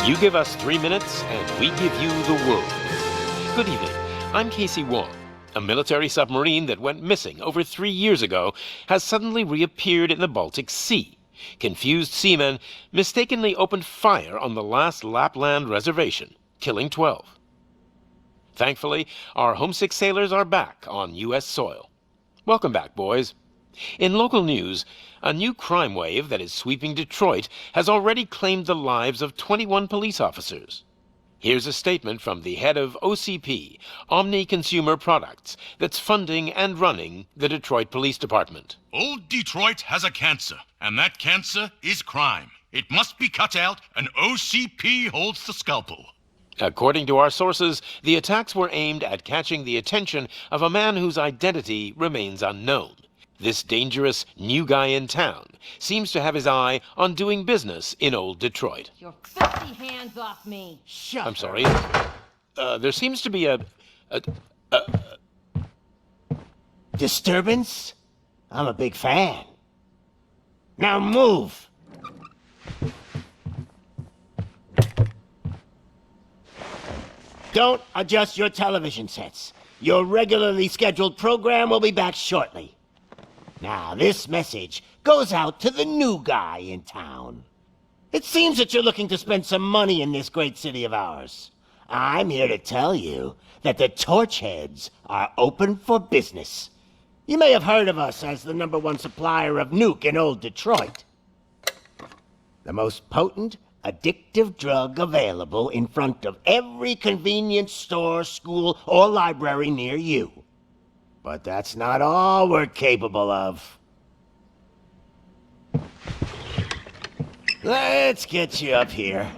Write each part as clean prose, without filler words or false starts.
You give us 3 minutes, and we give you the world. Good evening. I'm Casey Wong. A military submarine that went missing over 3 years ago has suddenly reappeared in the Baltic Sea. Confused seamen mistakenly opened fire on the last Lapland reservation, killing 12. Thankfully, our homesick sailors are back on U.S. soil. Welcome back, boys. In local news, a new crime wave that is sweeping Detroit has already claimed the lives of 21 police officers. Here's a statement from the head of OCP, Omni Consumer Products, that's funding and running the Detroit Police Department. Old Detroit has a cancer, and that cancer is crime. It must be cut out, and OCP holds the scalpel. According to our sources, the attacks were aimed at catching the attention of a man whose identity remains unknown. This dangerous new guy in town seems to have his eye on doing business in old Detroit. Your filthy hands off me! I'm sorry. There seems to be a disturbance? I'm a big fan. Now move! Don't adjust your television sets. Your regularly scheduled program will be back shortly. Now, this message goes out to the new guy in town. It seems that you're looking to spend some money in this great city of ours. I'm here to tell you that the Torchheads are open for business. You may have heard of us as the #1 supplier of nuke in old Detroit. The most potent, addictive drug available in front of every convenience store, school, or library near you. But that's not all we're capable of. Let's get you up here.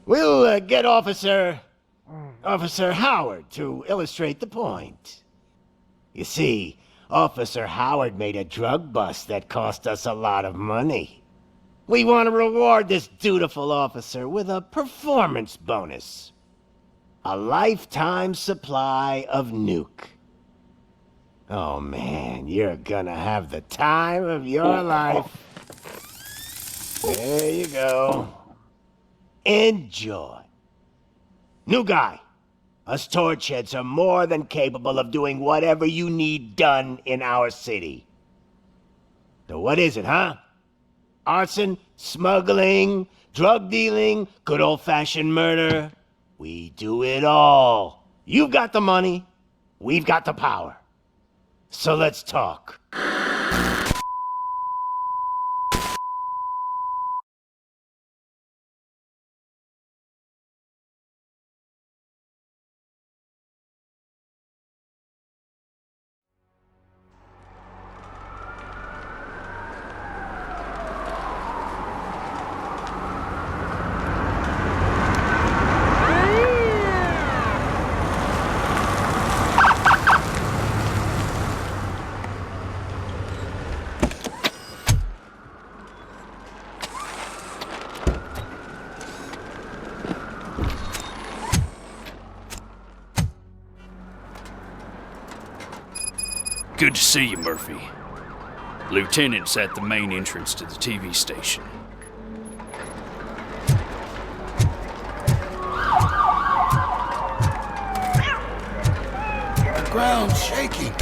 We'll get Officer Howard to illustrate the point. You see, Officer Howard made a drug bust that cost us a lot of money. We want to reward this dutiful officer with a performance bonus. A lifetime supply of nuke. Oh man, you're gonna have the time of your life. There you go. Enjoy. New guy, us Torchheads are more than capable of doing whatever you need done in our city. So what is it, huh? Arson, smuggling, drug dealing, good old-fashioned murder? We do it all. You've got the money, we've got the power. So let's talk. Good to see you, Murphy. Lieutenant's at the main entrance to the TV station. The ground's shaking.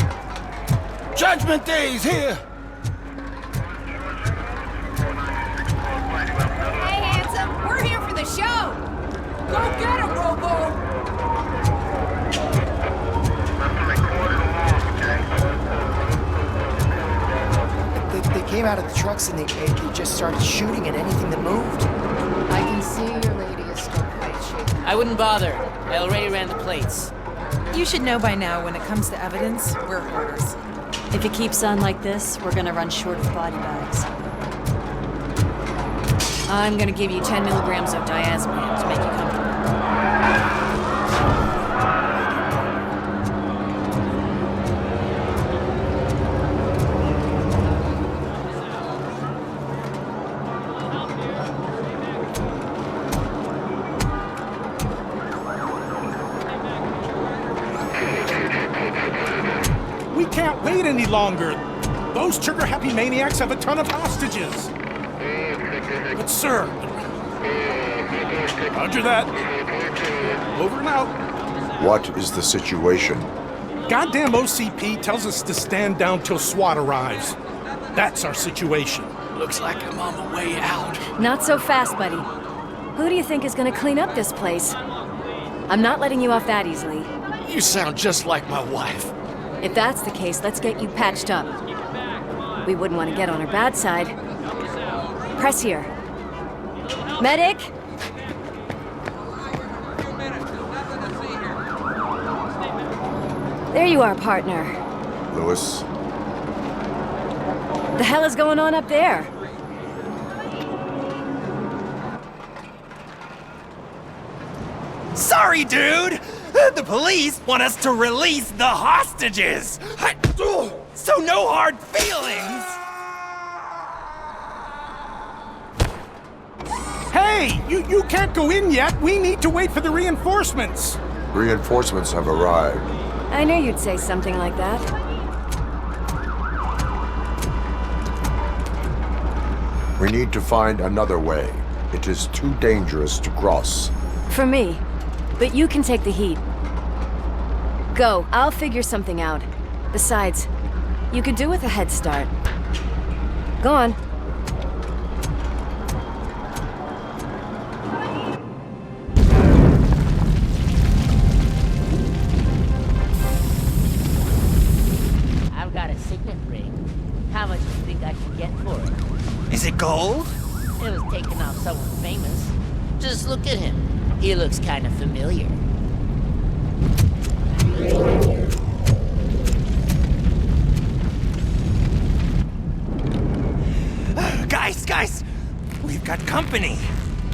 Judgment Day's here! Hey, handsome, we're here for the show! Go get him, Robo! They came out of the trucks and they just started shooting at anything that moved. I can see your lady is still quite shaken. I wouldn't bother. I already ran the plates. You should know by now when it comes to evidence, we're hoarders. If it keeps on like this, we're gonna run short of body bags. I'm gonna give you 10 milligrams of diazepam to make you comfortable. We can't wait any longer. Those trigger-happy maniacs have a ton of hostages. Hey, But sir... Roger that. Over and out. What is the situation? Goddamn OCP tells us to stand down till SWAT arrives. That's our situation. Looks like I'm on the way out. Not so fast, buddy. Who do you think is gonna clean up this place? I'm not letting you off that easily. You sound just like my wife. If that's the case, let's get you patched up. We wouldn't want to get on her bad side. Press here. Medic! There you are, partner. Lewis? The hell is going on up there? Sorry, dude! The police want us to release the hostages! So no hard feelings! Hey! You can't go in yet! We need to wait for the reinforcements! Reinforcements have arrived. I knew you'd say something like that. We need to find another way. It is too dangerous to cross. For me. But you can take the heat. Go, I'll figure something out. Besides, you could do with a head start. Go on. I've got a signet ring. How much do you think I can get for it? Is it gold? It was taken off someone famous. Just look at him. He looks kind of familiar. Guys! We've got company.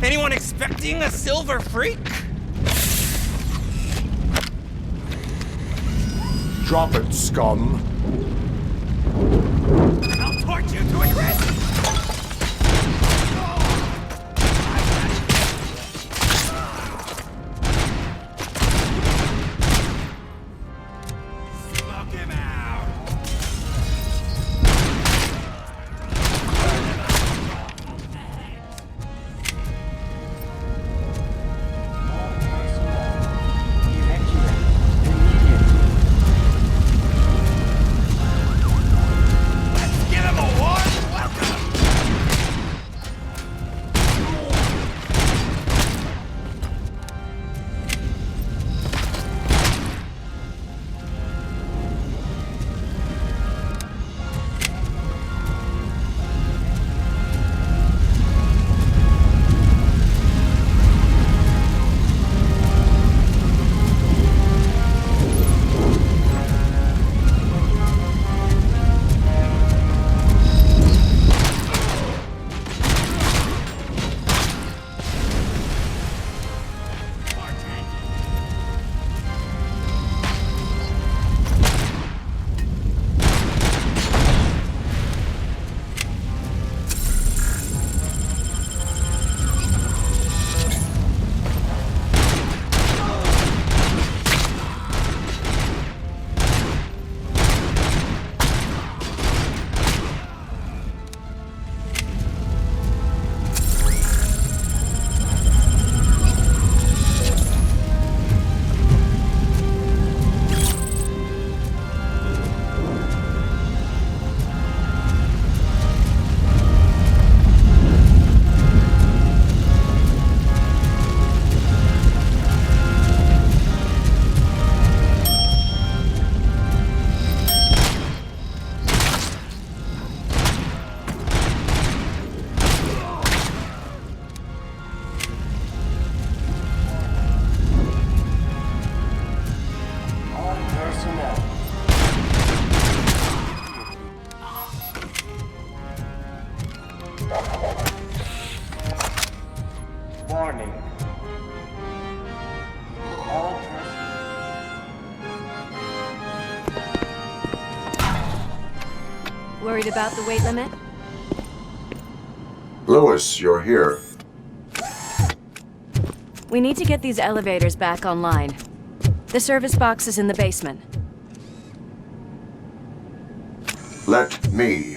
Anyone expecting a silver freak? Drop it, scum. I'll torch you to a crisp! Smoke him out! Let's give him a warm welcome! Warning. All Worried about the weight limit? Lewis, you're here. We need to get these elevators back online. The service box is in the basement. Let me.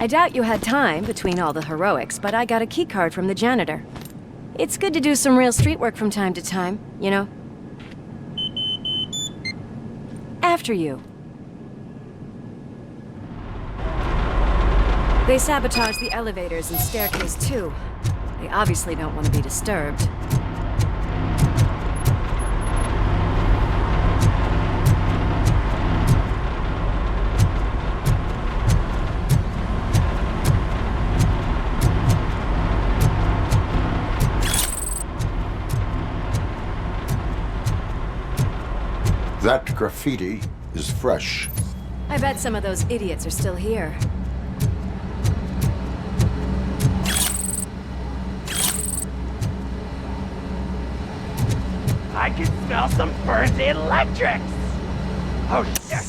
I doubt you had time between all the heroics, but I got a keycard from the janitor. It's good to do some real street work from time to time, you know? After you. They sabotage the elevators and staircase too. They obviously don't want to be disturbed. That graffiti is fresh. I bet some of those idiots are still here. I can smell some burnt electrics! Oh, shit!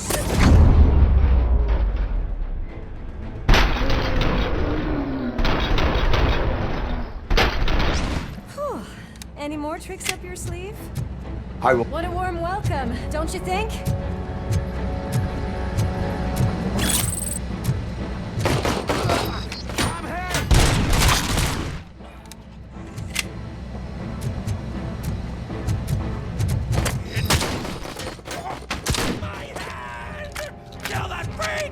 Whew. Any more tricks up your sleeve? I will. What a warm welcome, don't you think? Kill that freak!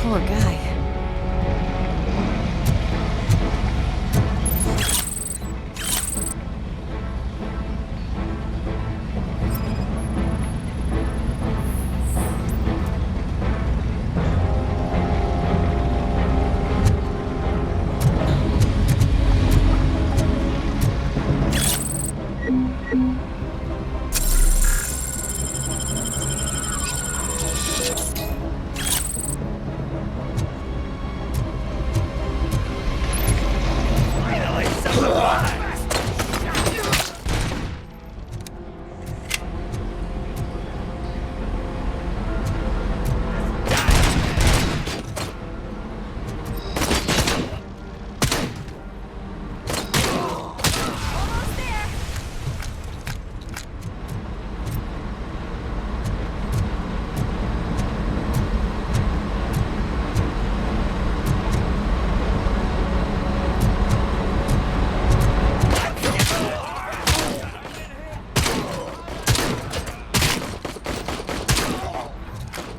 Poor guy. Finally, someone!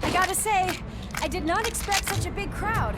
I gotta say, I did not expect such a big crowd.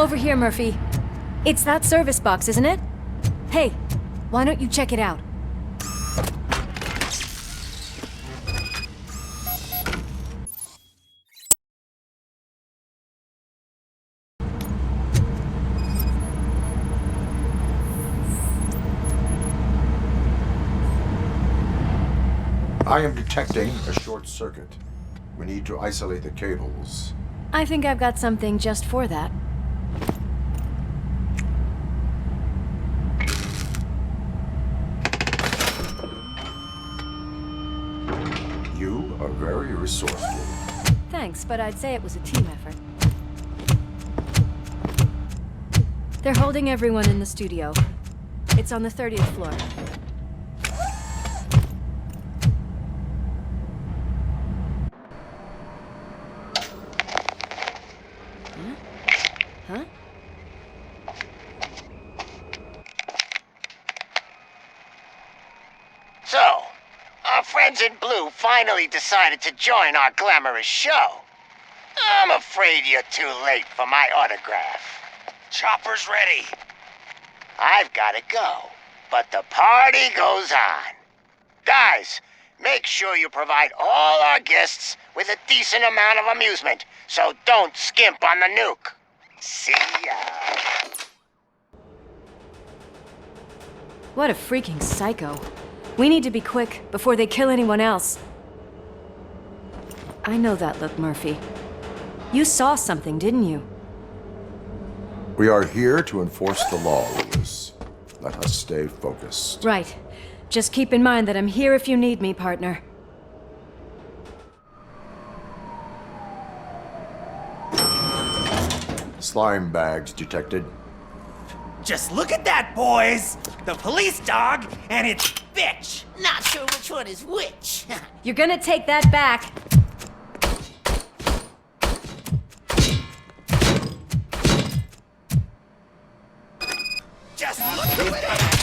Over here, Murphy. It's that service box, isn't it? Hey, why don't you check it out? I am detecting a short circuit. We need to isolate the cables. I think I've got something just for that. You are very resourceful. Thanks, but I'd say it was a team effort. They're holding everyone in the studio. It's on the 30th floor. Huh? So, our friends in blue finally decided to join our glamorous show. I'm afraid you're too late for my autograph. Chopper's ready. I've gotta go, but the party goes on. Guys, make sure you provide all our guests with a decent amount of amusement, so don't skimp on the nuke. See ya. What a freaking psycho. We need to be quick before they kill anyone else. I know that look, Murphy. You saw something, didn't you? We are here to enforce the law, Lewis. Let us stay focused. Right. Just keep in mind that I'm here if you need me, partner. Slime bags detected. Just look at that, boys! The police dog and its bitch! Not sure which one is which. You're gonna take that back. Just look who it is!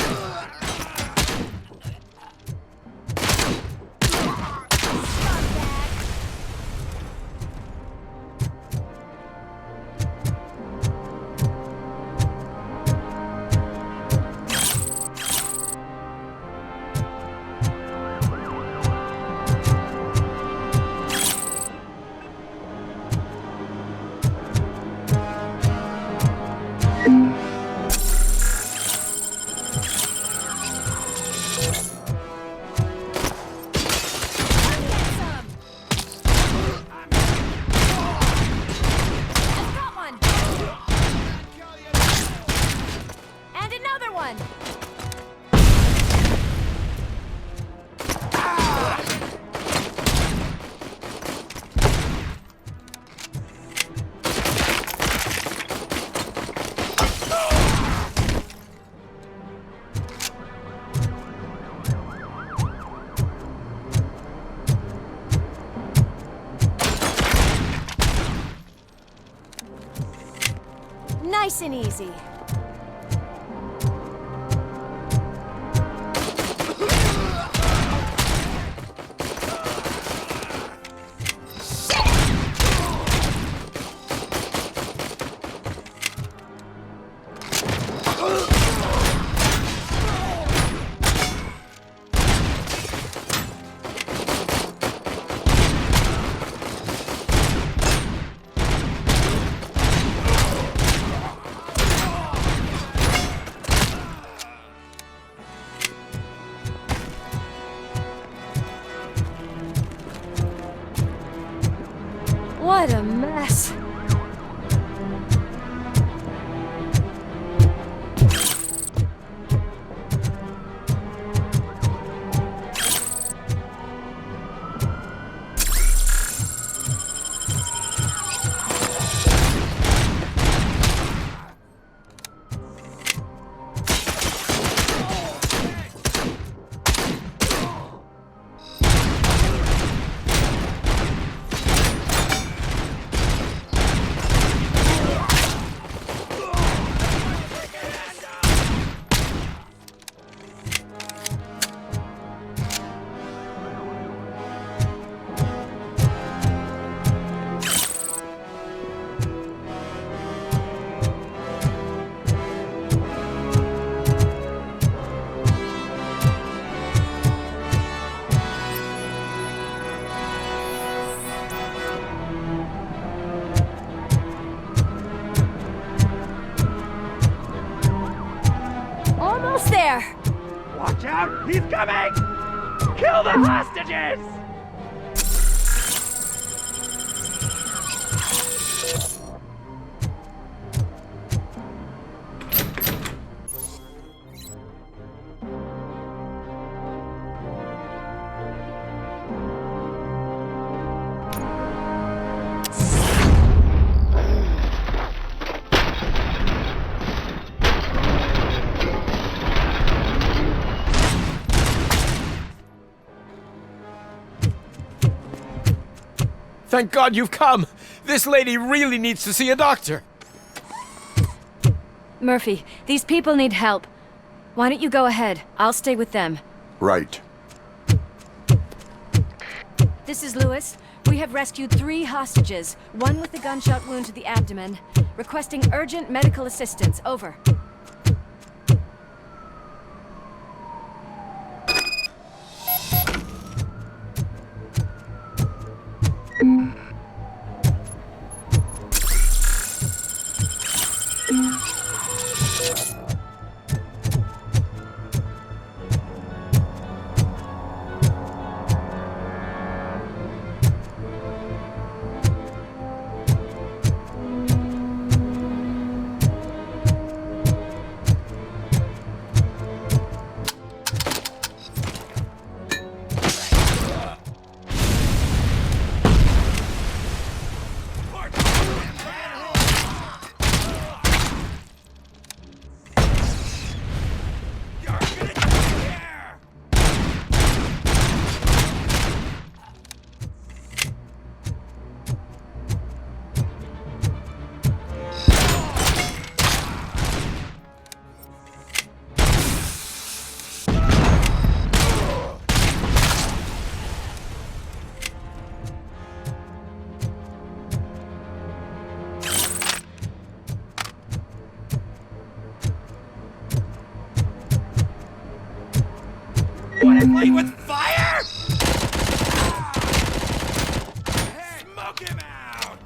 Nice and easy. there! Watch out! He's coming! Kill the hostages! Thank God you've come! This lady really needs to see a doctor! Murphy, these people need help. Why don't you go ahead? I'll stay with them. Right. This is Lewis. We have rescued 3 hostages, one with a gunshot wound to the abdomen. Requesting urgent medical assistance. Over. Wanna play with fire? Smoke him out!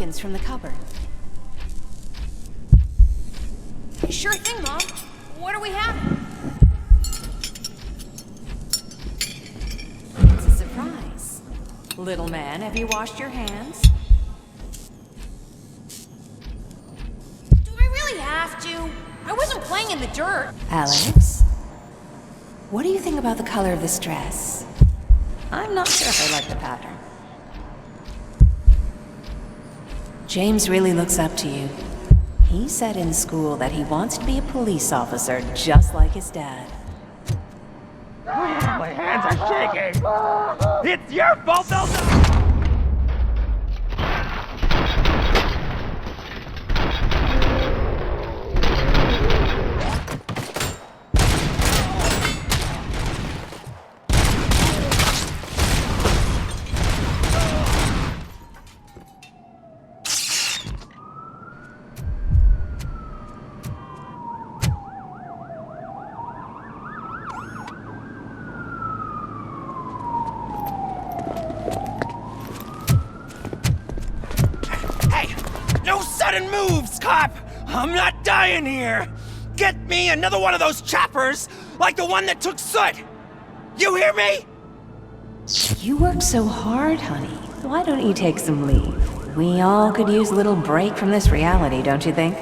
napkins from the cupboard. Sure thing, Mom. What are we having? It's a surprise. Little man, have you washed your hands? Do I really have to? I wasn't playing in the dirt. Alex, what do you think about the color of this dress? I'm not sure if I like the pattern. James really looks up to you. He said in school that he wants to be a police officer just like his dad. My hands are shaking! It's your fault, though! No sudden moves, cop! I'm not dying here! Get me another one of those choppers, like the one that took Soot! You hear me? You work so hard, honey. Why don't you take some leave? We all could use a little break from this reality, don't you think?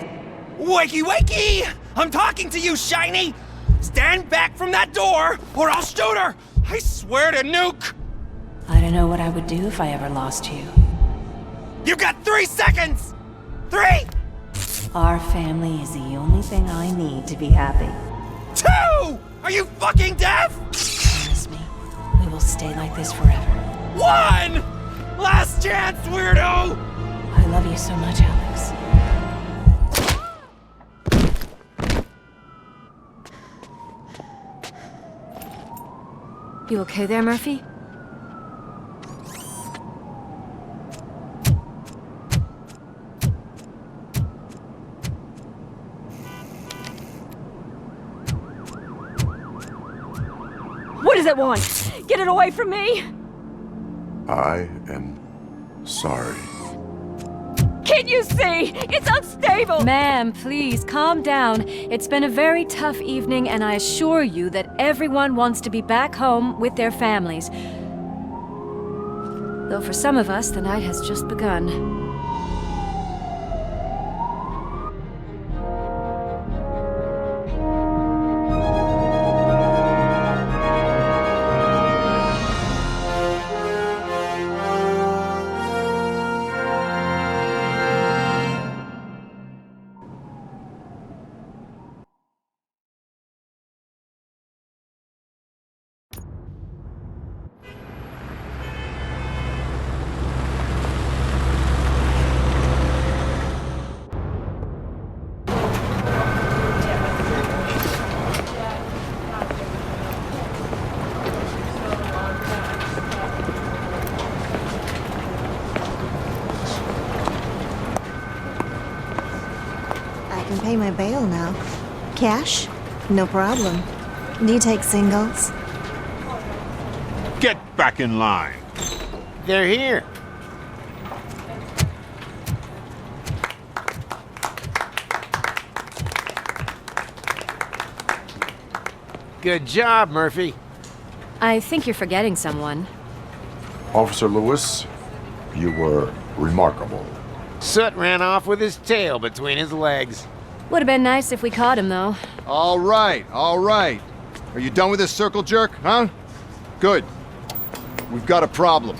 Wakey, wakey! I'm talking to you, Shiny! Stand back from that door, or I'll shoot her! I swear to nuke! I don't know what I would do if I ever lost you. You got 3 seconds! 3! Our family is the only thing I need to be happy. 2! Are you fucking deaf? Promise me, we will stay like this forever. 1! Last chance, weirdo! I love you so much, Alex. You okay there, Murphy? What does it want? Get it away from me! I am sorry. Can't you see? It's unstable! Ma'am, please, calm down. It's been a very tough evening, and I assure you that everyone wants to be back home with their families. Though for some of us, the night has just begun. I can pay my bail now. Cash? No problem. Do you take singles? Get back in line. They're here. Good job, Murphy. I think you're forgetting someone. Officer Lewis, you were remarkable. Soot ran off with his tail between his legs. Would have been nice if we caught him, though. All right, all right. Are you done with this circle jerk, huh? Good. We've got a problem.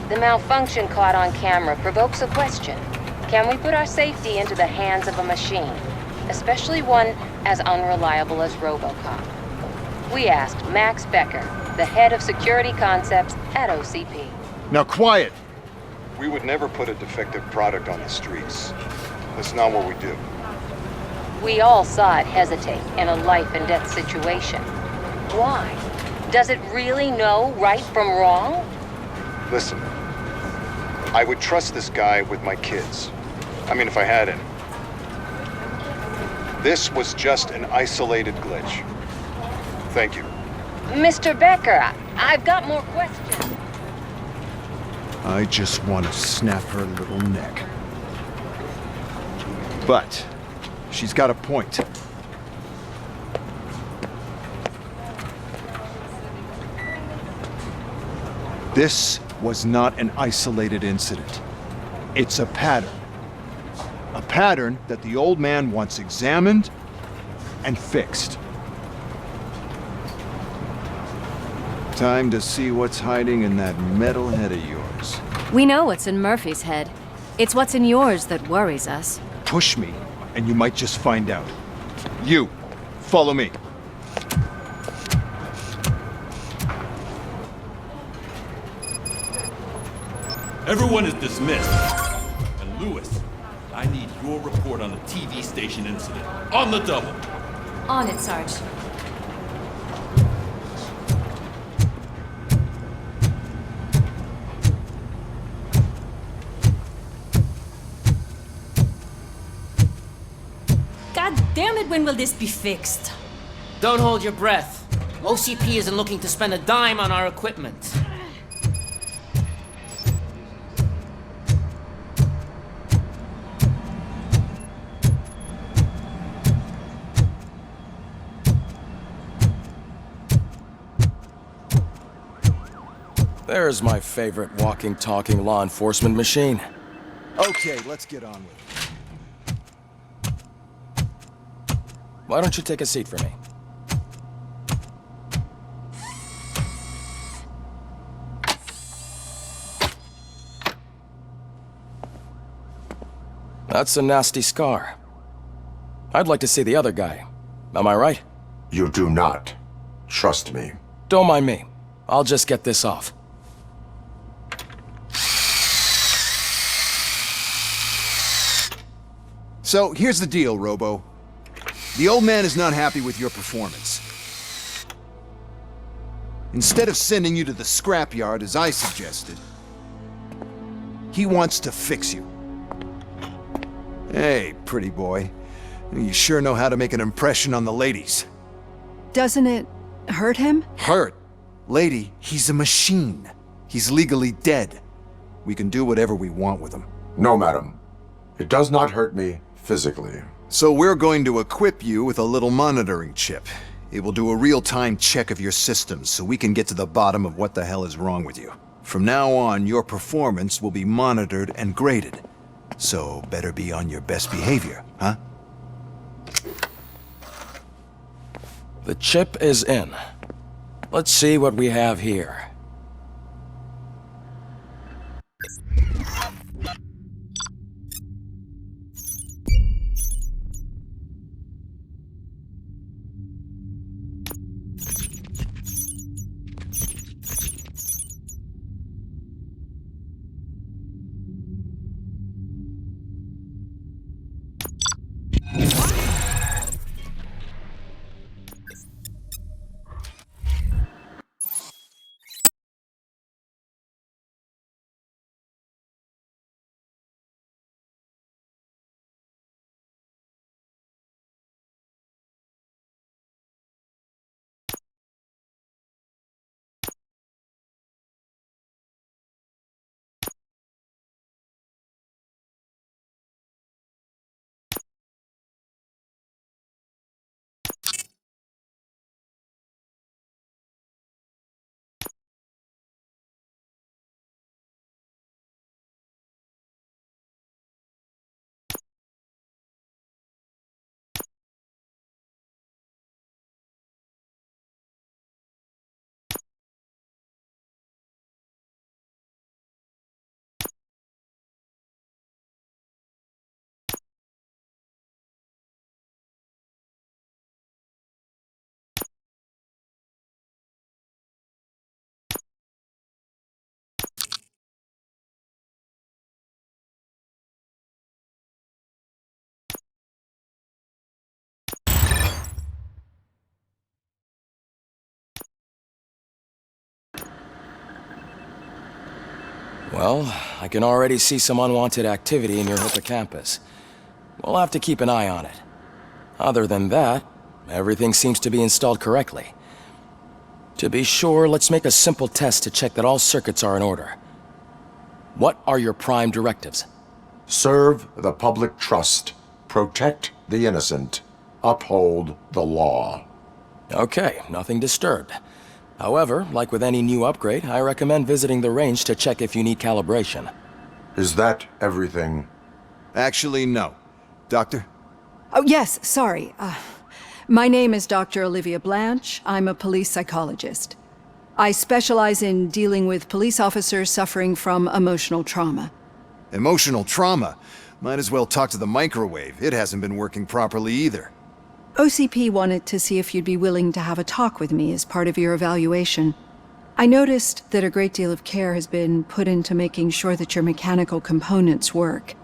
The malfunction caught on camera provokes a question. Can we put our safety into the hands of a machine? Especially one as unreliable as RoboCop. We asked Max Becker, the head of security concepts at OCP. Now quiet! We would never put a defective product on the streets. That's not what we do. We all saw it hesitate in a life and death situation. Why? Does it really know right from wrong? Listen, I would trust this guy with my kids. I mean, if I had any. This was just an isolated glitch. Thank you. Mr. Becker, I've got more questions. I just want to snap her little neck. But she's got a point. This was not an isolated incident. It's a pattern. A pattern that the old man wants examined and fixed. Time to see what's hiding in that metal head of yours. We know what's in Murphy's head. It's what's in yours that worries us. Push me, and you might just find out. You, follow me. Everyone is dismissed. And Lewis, I need your report on the TV station incident. On the double. On it, Sarge. God damn it, when will this be fixed? Don't hold your breath. OCP isn't looking to spend a dime on our equipment. There's my favorite walking, talking law enforcement machine. Okay, let's get on with it. Why don't you take a seat for me? That's a nasty scar. I'd like to see the other guy. Am I right? You do not. Trust me. Don't mind me. I'll just get this off. So, here's the deal, Robo. The old man is not happy with your performance. Instead of sending you to the scrapyard, as I suggested, he wants to fix you. Hey, pretty boy. You sure know how to make an impression on the ladies. Doesn't it hurt him? Hurt? Lady, he's a machine. He's legally dead. We can do whatever we want with him. No, madam. It does not hurt me physically. So we're going to equip you with a little monitoring chip. It will do a real-time check of your systems so we can get to the bottom of what the hell is wrong with you. From now on, your performance will be monitored and graded. So better be on your best behavior, huh? The chip is in. Let's see what we have here. Well, I can already see some unwanted activity in your hippocampus. We'll have to keep an eye on it. Other than that, everything seems to be installed correctly. To be sure, let's make a simple test to check that all circuits are in order. What are your prime directives? Serve the public trust. Protect the innocent. Uphold the law. Okay, nothing disturbed. However, like with any new upgrade, I recommend visiting the range to check if you need calibration. Is that everything? Actually, no. Doctor? Oh, yes, sorry. My name is Dr. Olivia Blanche. I'm a police psychologist. I specialize in dealing with police officers suffering from emotional trauma. Emotional trauma? Might as well talk to the microwave. It hasn't been working properly either. OCP wanted to see if you'd be willing to have a talk with me as part of your evaluation. I noticed that a great deal of care has been put into making sure that your mechanical components work.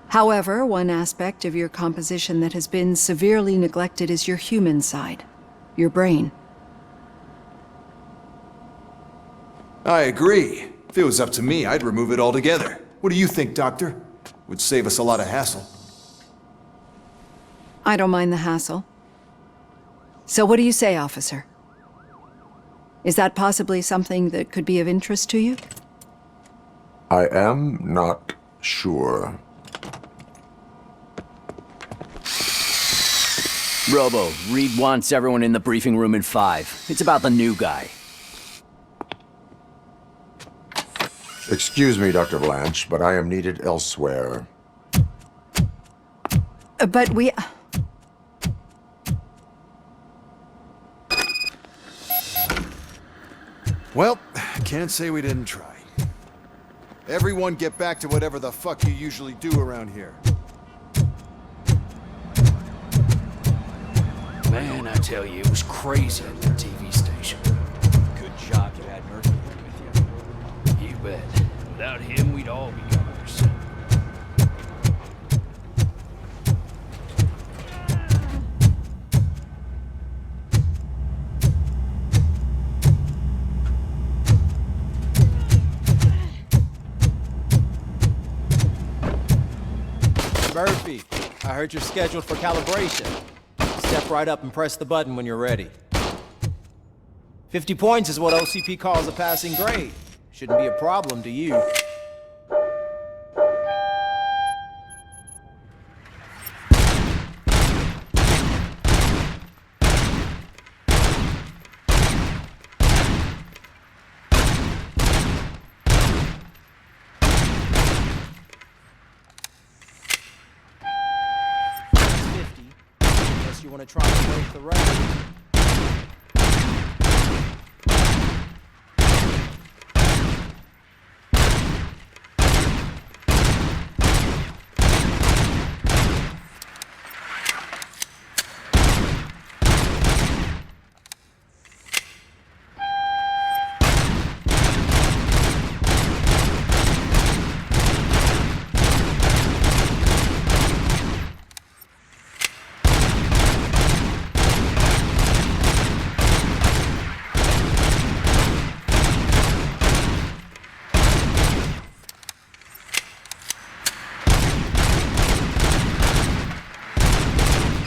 However, one aspect of your composition that has been severely neglected is your human side, your brain. I agree. If it was up to me, I'd remove it altogether. What do you think, Doctor? Would save us a lot of hassle. I don't mind the hassle. So what do you say, officer? Is that possibly something that could be of interest to you? I am not sure. Robo, Reed wants everyone in the briefing room in 5. It's about the new guy. Excuse me, Dr. Blanche, but I am needed elsewhere. But we... Well, can't say we didn't try. Everyone get back to whatever the fuck you usually do around here. Man, I tell you, it was crazy at the TV station. Good job you had Murphy with you. You bet. Without him, we'd all be governors. Murphy, I heard you're scheduled for calibration. Step right up and press the button when you're ready. 50 points is what OCP calls a passing grade. Shouldn't be a problem to you. You want to try and break the record?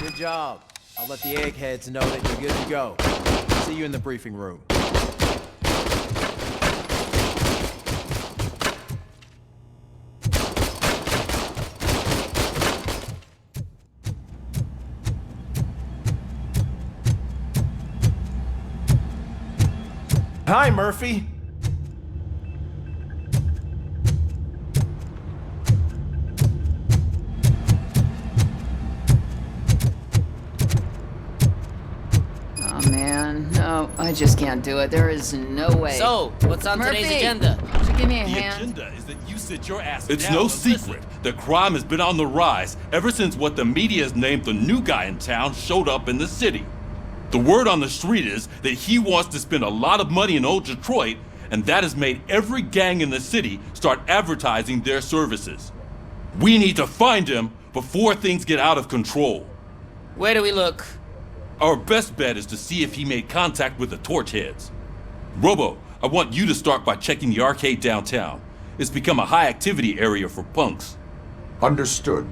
Good job. I'll let the eggheads know that you're good to go. See you in the briefing room. Hi, Murphy. Oh man, no, I just can't do it. There is no way. So, what's on today's agenda? Would you give me a The hand? agenda is that you sit your ass It's down no and secret listen. that crime has been on the rise ever since what the media has named the new guy in town showed up in the city. The word on the street is that he wants to spend a lot of money in old Detroit, and that has made every gang in the city start advertising their services. We need to find him before things get out of control. Where do we look? Our best bet is to see if he made contact with the Torchheads. Robo, I want you to start by checking the arcade downtown. It's become a high-activity area for punks. Understood.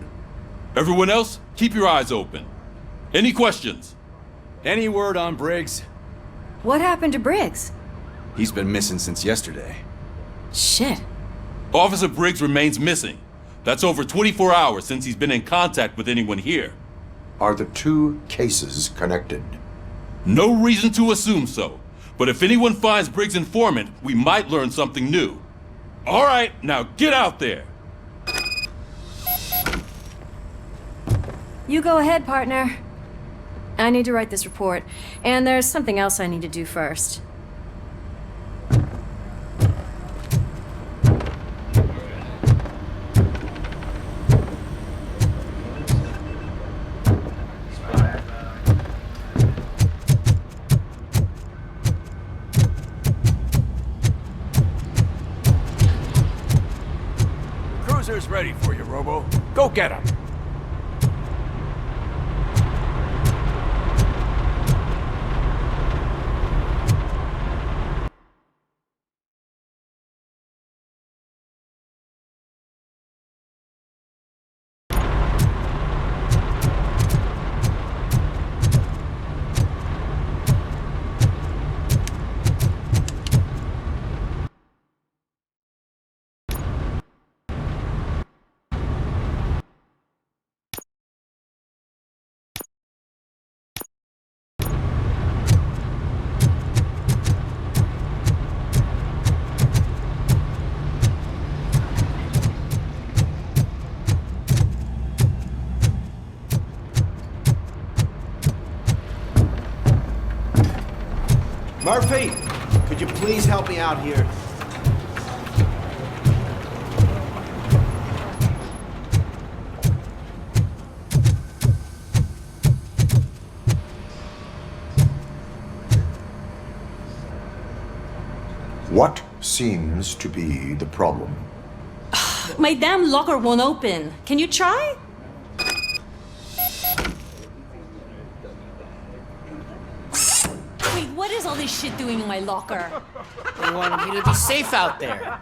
Everyone else, keep your eyes open. Any questions? Any word on Briggs? What happened to Briggs? He's been missing since yesterday. Shit. Officer Briggs remains missing. That's over 24 hours since he's been in contact with anyone here. Are the two cases connected? No reason to assume so. But if anyone finds Briggs' informant, we might learn something new. All right, now get out there. You go ahead, partner. I need to write this report, and there's something else I need to do first. Cruiser's ready for you, Robo. Go get him. Murphy, could you please help me out here? What seems to be the problem? My damn locker won't open. Can you try? Wait, what is all this shit doing in my locker? They wanted you to be safe out there.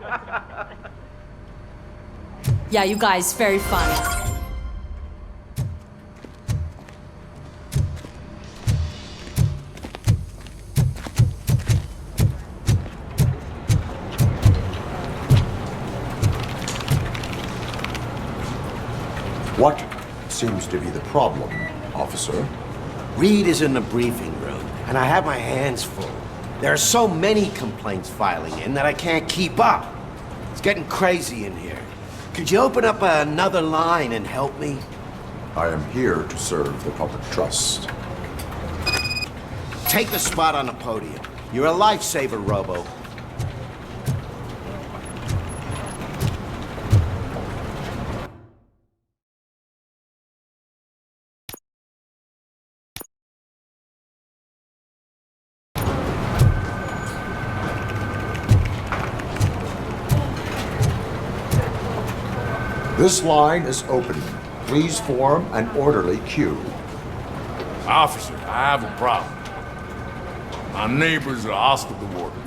Yeah, you guys, very funny. What seems to be the problem, officer? Reed is in the briefing room, and I have my hands full. There are so many complaints filing in that I can't keep up. It's getting crazy in here. Could you open up another line and help me? I am here to serve the public trust. Take the spot on the podium. You're a lifesaver, Robo. This line is open. Please form an orderly queue. Officer, I have a problem. My neighbors are hostile toward me.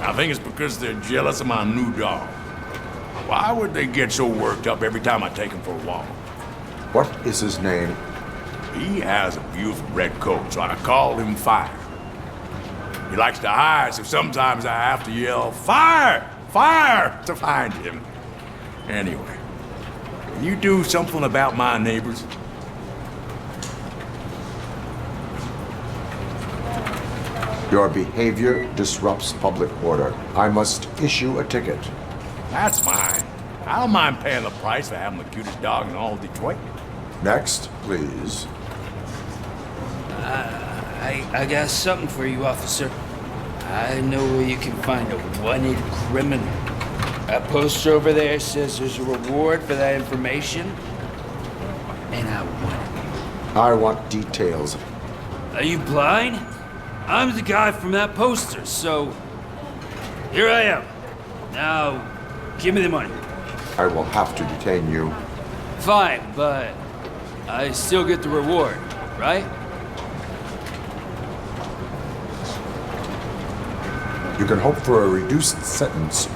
I think it's because they're jealous of my new dog. Why would they get so worked up every time I take him for a walk? What is his name? He has a beautiful red coat, so I call him Fire. He likes to hide, so sometimes I have to yell, "Fire! Fire!" to find him. Anyway, can you do something about my neighbors? Your behavior disrupts public order. I must issue a ticket. That's mine. I don't mind paying the price for having the cutest dog in all of Detroit. Next, please. I got something for you, officer. I know where you can find a wanted criminal. A poster over there says there's a reward for that information, and I want it. I want details. Are you blind? I'm the guy from that poster, so here I am. Now, give me the money. I will have to detain you. Fine, but I still get the reward, right? You can hope for a reduced sentence.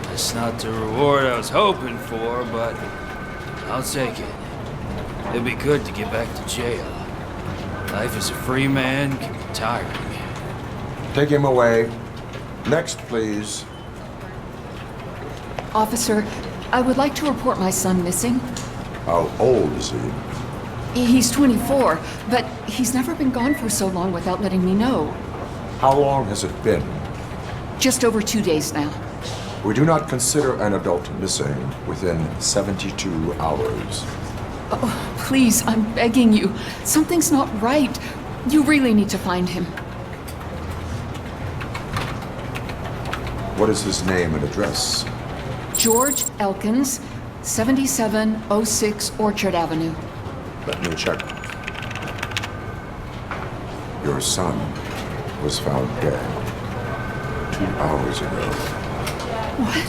That's not the reward I was hoping for, but I'll take it. It'll be good to get back to jail. Life as a free man can be tiring. Take him away. Next, please. Officer, I would like to report my son missing. How old is he? He's 24, but he's never been gone for so long without letting me know. How long has it been? Just over 2 days now. We do not consider an adult missing within 72 hours. Oh, please, I'm begging you. Something's not right. You really need to find him. What is his name and address? George Elkins, 7706 Orchard Avenue. Let me check. Your son was found dead 2 hours ago. What?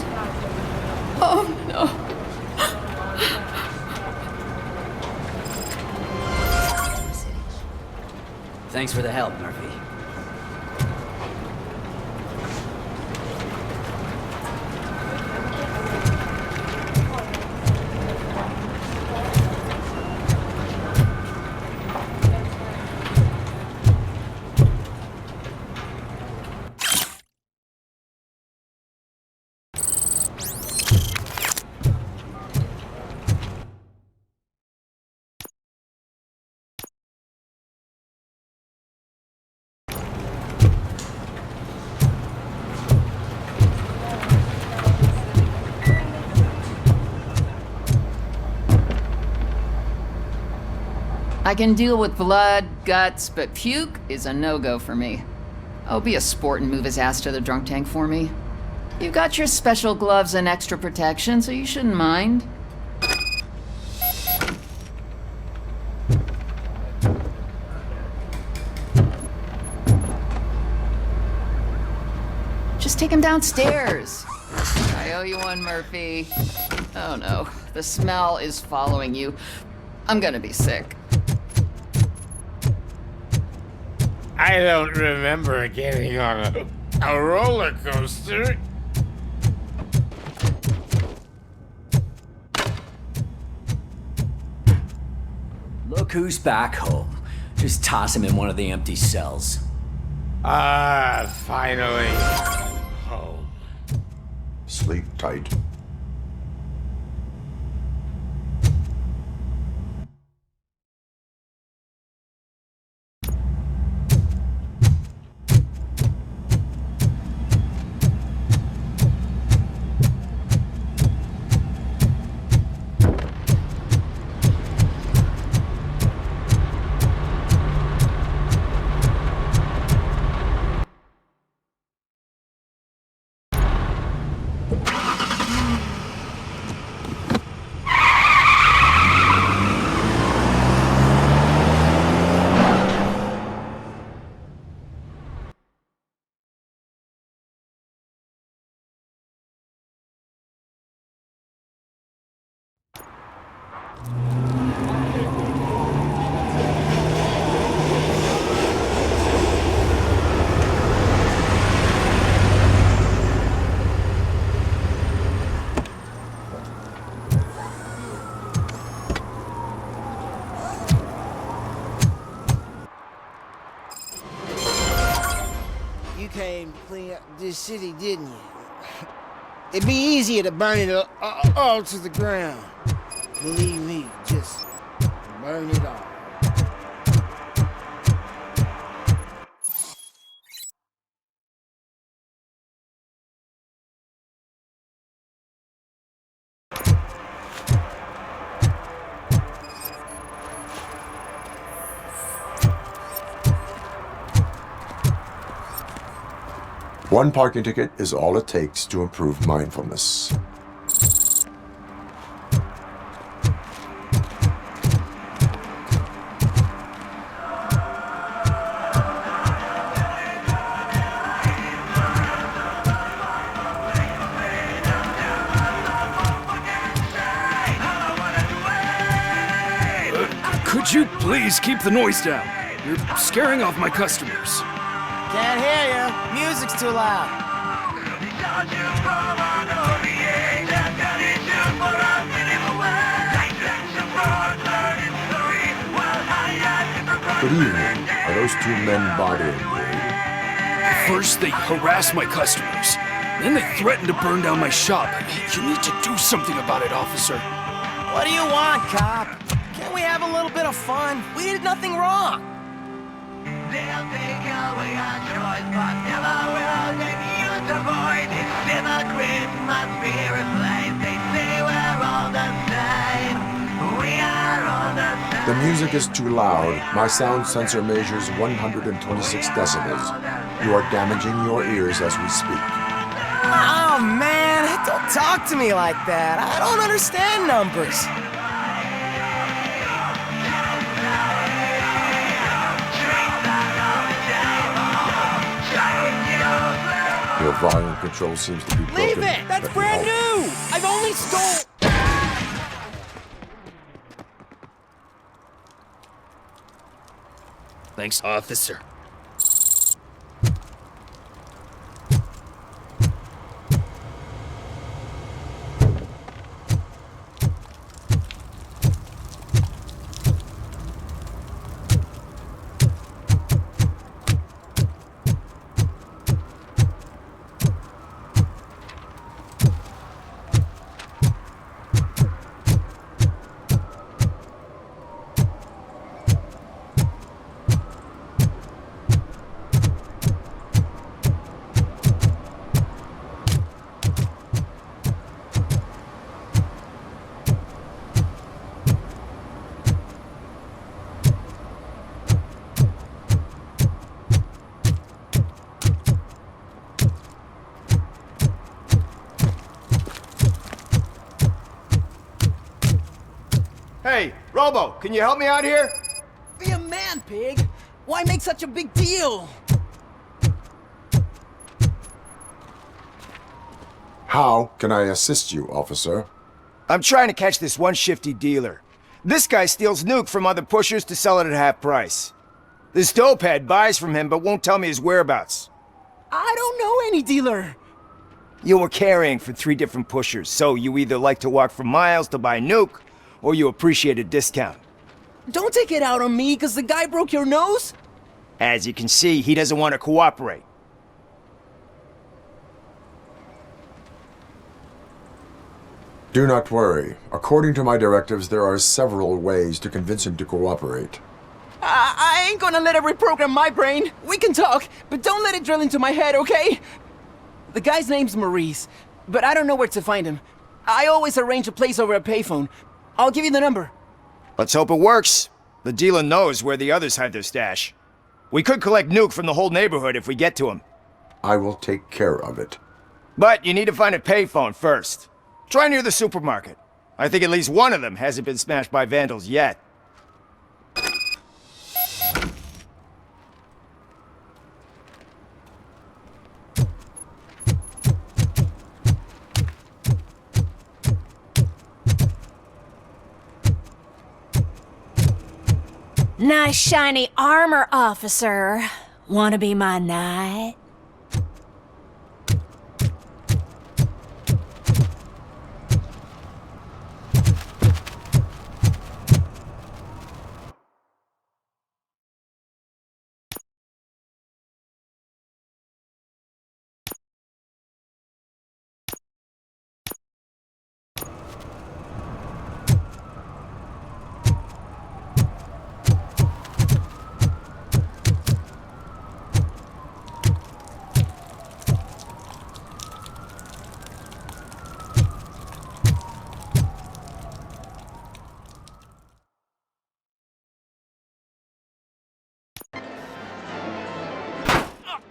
Oh, no. Thanks for the help, Murphy. I can deal with blood, guts, but puke is a no-go for me. Oh, be a sport and move his ass to the drunk tank for me. You got your special gloves and extra protection, so you shouldn't mind. Just take him downstairs. I owe you one, Murphy. Oh no, the smell is following you. I'm gonna be sick. I don't remember getting on a roller coaster. Look who's back home. Just toss him in one of the empty cells. Finally. Home. Sleep tight. Came to clean up this city, didn't you? It'd be easier to burn it all to the ground. Believe me, just burn it all. One parking ticket is all it takes to improve mindfulness. Could you please keep the noise down? You're scaring off my customers. Can't hear you. Music's too loud. Good evening. Are those two men bothering you? First, they harass my customers. Then they threatened to burn down my shop. You need to do something about it, officer. What do you want, cop? Can't we have a little bit of fun? We did nothing wrong. They'll take away our choice, but never will they use the void. Hypocrite must be replaced. They say we're all the same. We are all the same. The music is too loud. My sound sensor measures 126 decibels. You are damaging your ears as we speak. Oh, man, don't talk to me like that. I don't understand numbers. Your volume control seems to be broken. Leave it! That's brand new! I've only stole... Thanks, officer. Hey, Robo, can you help me out here? Be a man, pig. Why make such a big deal? How can I assist you, officer? I'm trying to catch this one shifty dealer. This guy steals nuke from other pushers to sell it at half price. This dopehead buys from him but won't tell me his whereabouts. I don't know any dealer. You were carrying for 3 different pushers, so you either like to walk for miles to buy nuke, or you appreciate a discount. Don't take it out on me, because the guy broke your nose? As you can see, he doesn't want to cooperate. Do not worry. According to my directives, there are several ways to convince him to cooperate. I ain't gonna let it reprogram my brain. We can talk, but don't let it drill into my head, okay? The guy's name's Maurice, but I don't know where to find him. I always arrange a place over a payphone. I'll give you the number. Let's hope it works. The dealer knows where the others hide their stash. We could collect nuke from the whole neighborhood if we get to him. I will take care of it. But you need to find a payphone first. Try near the supermarket. I think at least one of them hasn't been smashed by vandals yet. Nice shiny armor, officer. Wanna be my knight?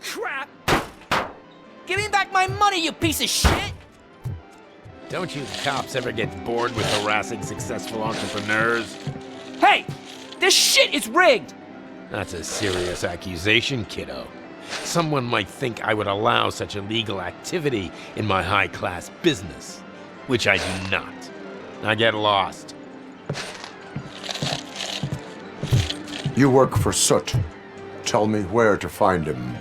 Crap! Give me back my money, you piece of shit! Don't you cops ever get bored with harassing successful entrepreneurs? Hey! This shit is rigged! That's a serious accusation, kiddo. Someone might think I would allow such illegal activity in my high-class business, which I do not. Now get lost. You work for Soot. Tell me where to find him.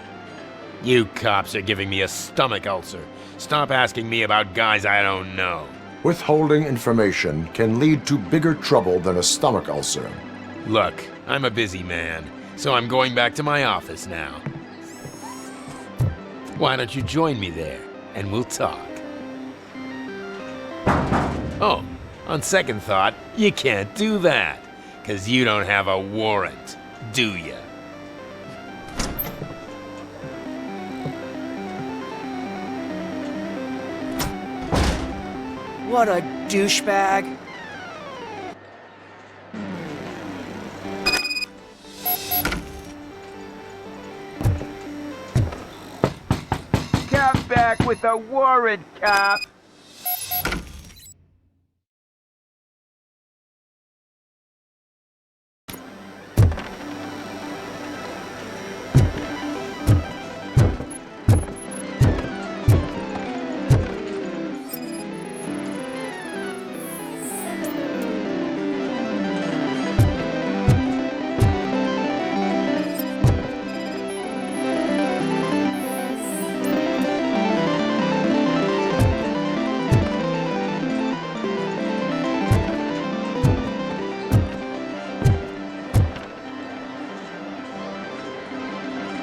You cops are giving me a stomach ulcer. Stop asking me about guys I don't know. Withholding information can lead to bigger trouble than a stomach ulcer. Look, I'm a busy man, so I'm going back to my office now. Why don't you join me there and we'll talk. Oh, on second thought, you can't do that, 'cause you don't have a warrant, do ya? What a douchebag. Come back with a warrant, cop!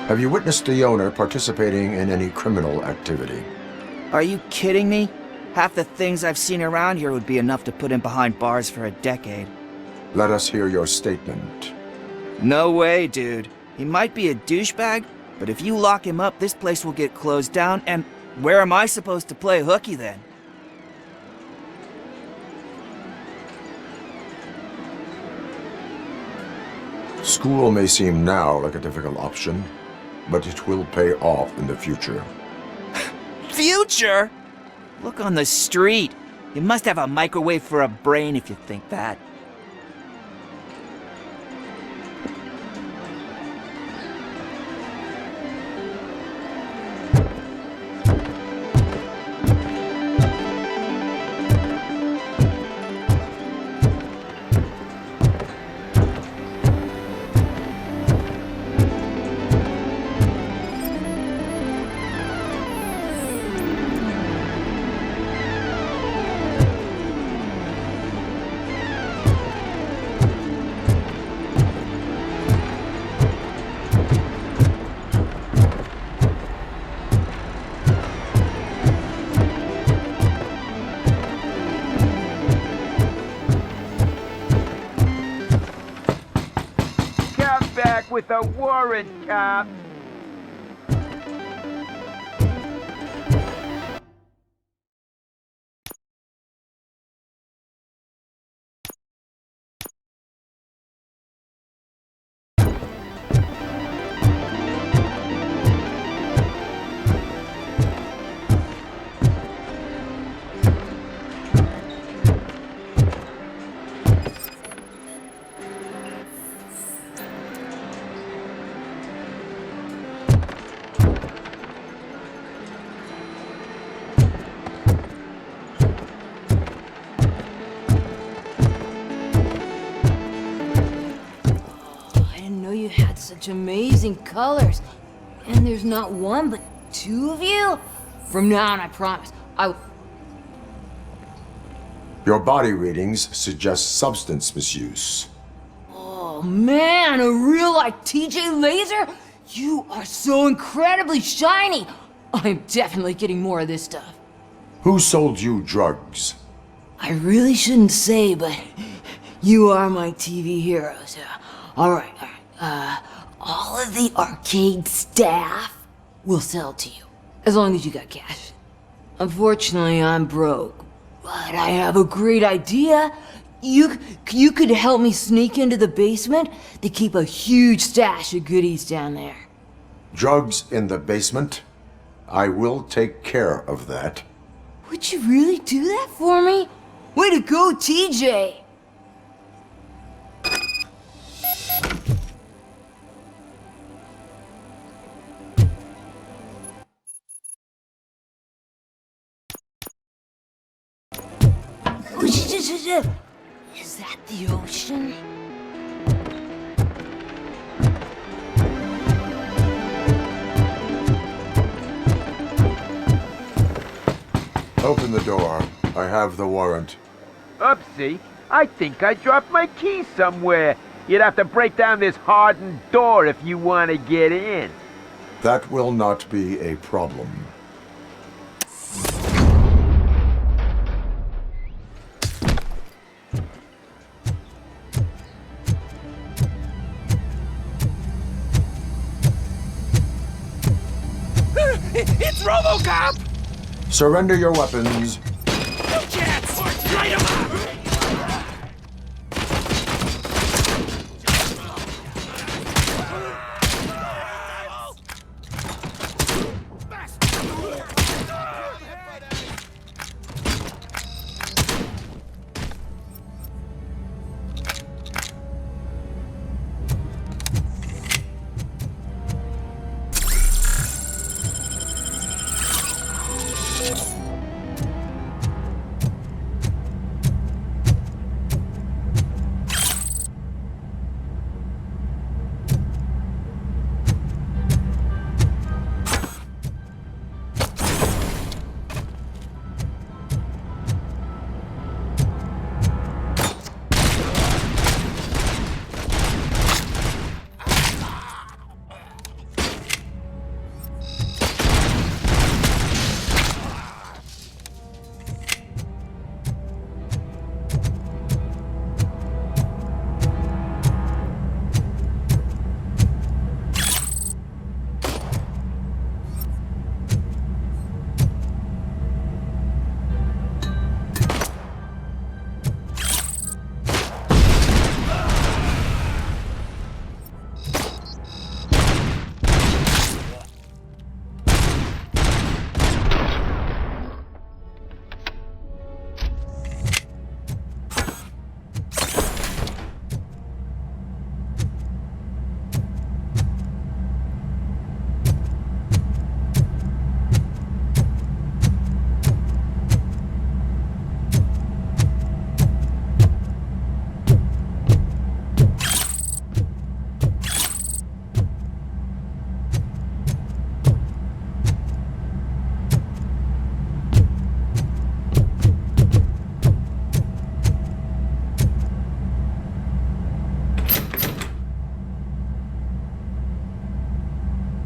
Have you witnessed the owner participating in any criminal activity? Are you kidding me? Half the things I've seen around here would be enough to put him behind bars for a decade. Let us hear your statement. No way, dude. He might be a douchebag, but if you lock him up, this place will get closed down, and where am I supposed to play hooky then? School may seem now like a difficult option, but it will pay off in the future. Future? Look on the street. You must have a microwave for a brain if you think that. With a warrant, cop! Such amazing colors. And there's not one, but two of you? From now on, I promise, Your body readings suggest substance misuse. Oh man, a real like TJ Laser? You are so incredibly shiny. I'm definitely getting more of this stuff. Who sold you drugs? I really shouldn't say, but you are my TV heroes. All right. All of the arcade staff will sell to you, as long as you got cash. Unfortunately, I'm broke, but I have a great idea. You could help me sneak into the basement. They keep a huge stash of goodies down there. Drugs in the basement? I will take care of that. Would you really do that for me? Way to go, TJ! Is that the ocean? Open the door. I have the warrant. Oopsie, I think I dropped my keys somewhere. You'd have to break down this hardened door if you want to get in. That will not be a problem. It's RoboCop! Surrender your weapons. No chance! Light him up!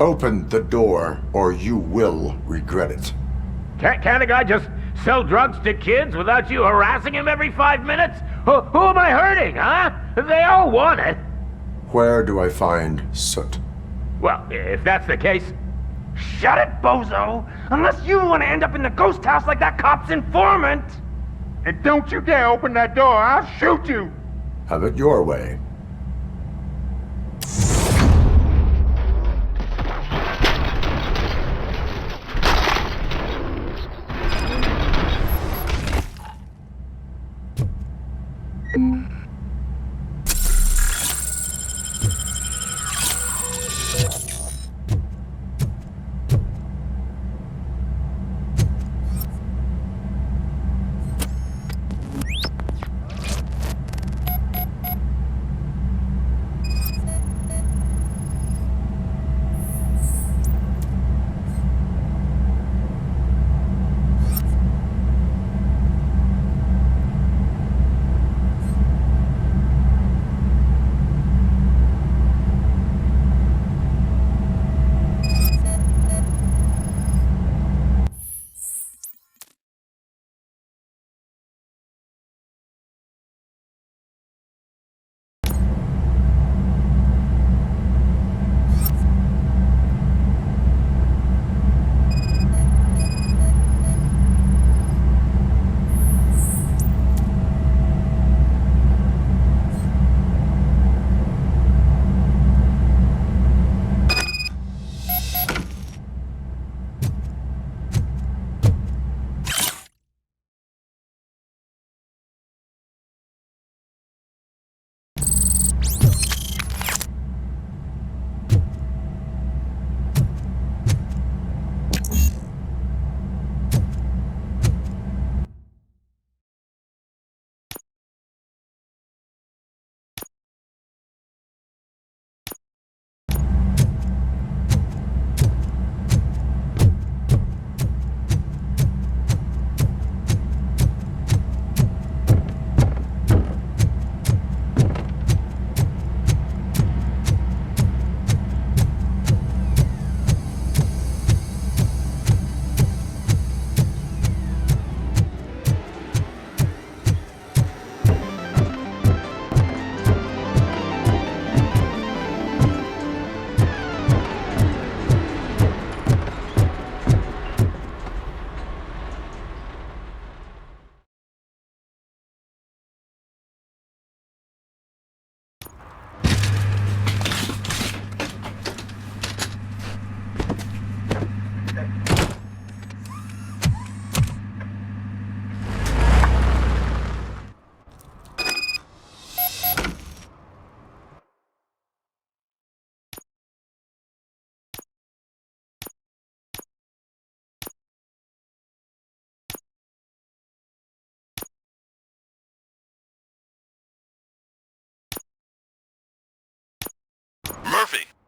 Open the door, or you will regret it. Can't a guy just sell drugs to kids without you harassing him every 5 minutes? Who am I hurting, huh? They all want it. Where do I find Soot? Well, if that's the case... Shut it, bozo! Unless you want to end up in the ghost house like that cop's informant! And don't you dare open that door, I'll shoot you! Have it your way.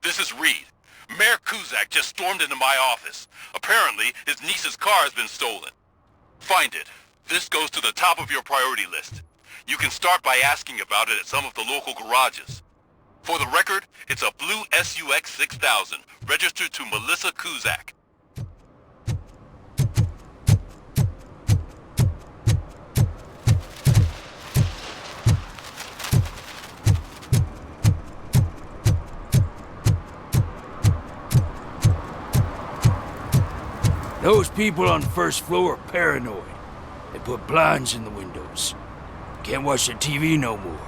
This is Reed. Mayor Kuzak just stormed into my office. Apparently, his niece's car has been stolen. Find it. This goes to the top of your priority list. You can start by asking about it at some of the local garages. For the record, it's a blue SUX 6000, registered to Melissa Kuzak. Those people on the first floor are paranoid. They put blinds in the windows. Can't watch the TV no more.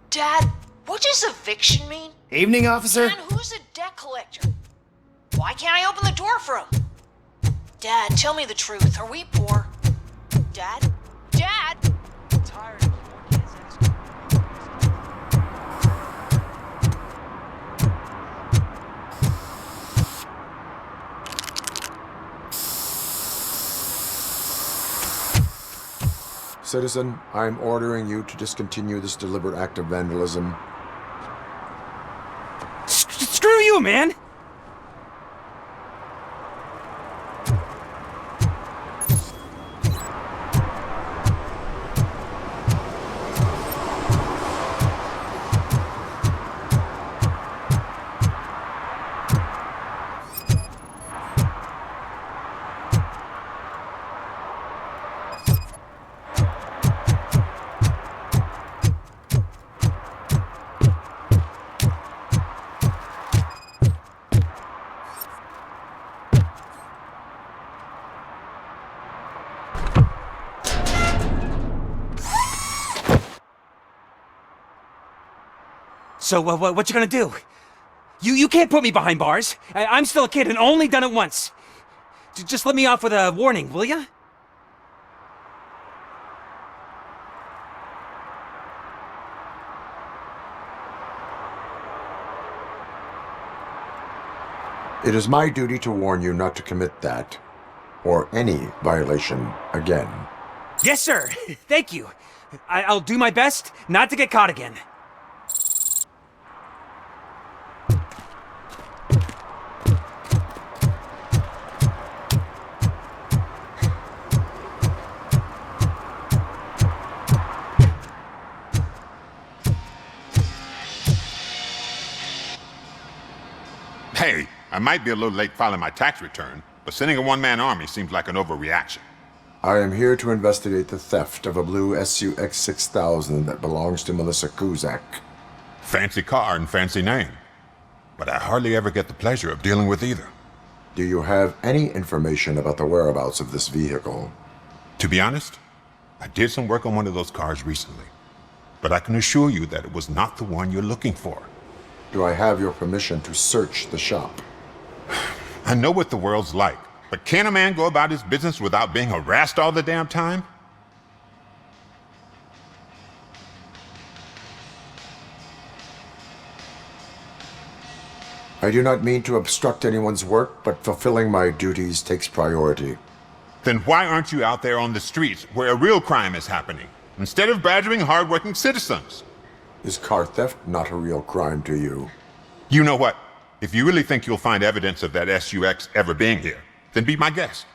Dad, what does eviction mean? Evening, officer. And who's a debt collector? Why can't I open the door for him? Dad, tell me the truth. Are we poor? Dad? Dad? I'm tired of you kids asking. Citizen, I'm ordering you to discontinue this deliberate act of vandalism. Screw you, man! So, what you gonna do? You can't put me behind bars. I'm still a kid and only done it once. Just let me off with a warning, will ya? It is my duty to warn you not to commit that, or any violation again. Yes, sir. Thank you. I'll do my best not to get caught again. Hey, I might be a little late filing my tax return, but sending a one-man army seems like an overreaction. I am here to investigate the theft of a blue SUX 6000 that belongs to Melissa Kuzak. Fancy car and fancy name, but I hardly ever get the pleasure of dealing with either. Do you have any information about the whereabouts of this vehicle? To be honest, I did some work on one of those cars recently, but I can assure you that it was not the one you're looking for. Do I have your permission to search the shop? I know what the world's like, but can a man go about his business without being harassed all the damn time? I do not mean to obstruct anyone's work, but fulfilling my duties takes priority. Then why aren't you out there on the streets where a real crime is happening, instead of badgering hardworking citizens? Is car theft not a real crime to you? You know what? If you really think you'll find evidence of that SUX ever being here, then be my guest.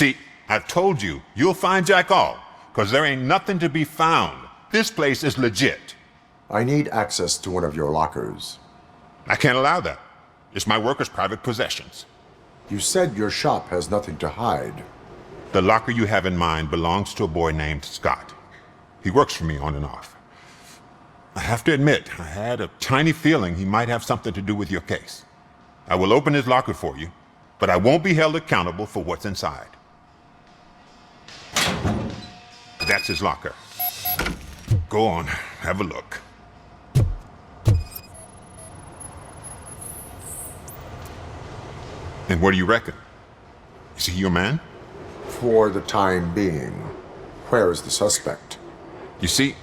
See, I've told you, you'll find Jack all, because there ain't nothing to be found. This place is legit. I need access to one of your lockers. I can't allow that. It's my workers' private possessions. You said your shop has nothing to hide. The locker you have in mind belongs to a boy named Scott. He works for me on and off. I have to admit, I had a tiny feeling he might have something to do with your case. I will open his locker for you, but I won't be held accountable for what's inside. That's his locker. Go on, have a look. And what do you reckon? Is he your man? For the time being. Where is the suspect? You see,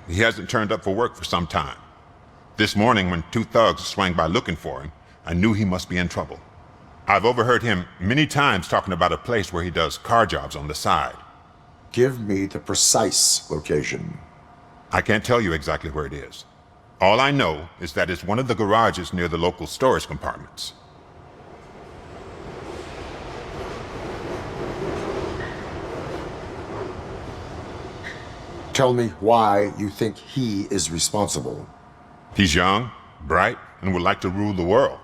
he hasn't turned up for work for some time. This morning, when two thugs swang by looking for him, I knew he must be in trouble. I've overheard him many times talking about a place where he does car jobs on the side. Give me the precise location. I can't tell you exactly where it is. All I know is that it's one of the garages near the local storage compartments. Tell me why you think he is responsible. He's young, bright, and would like to rule the world.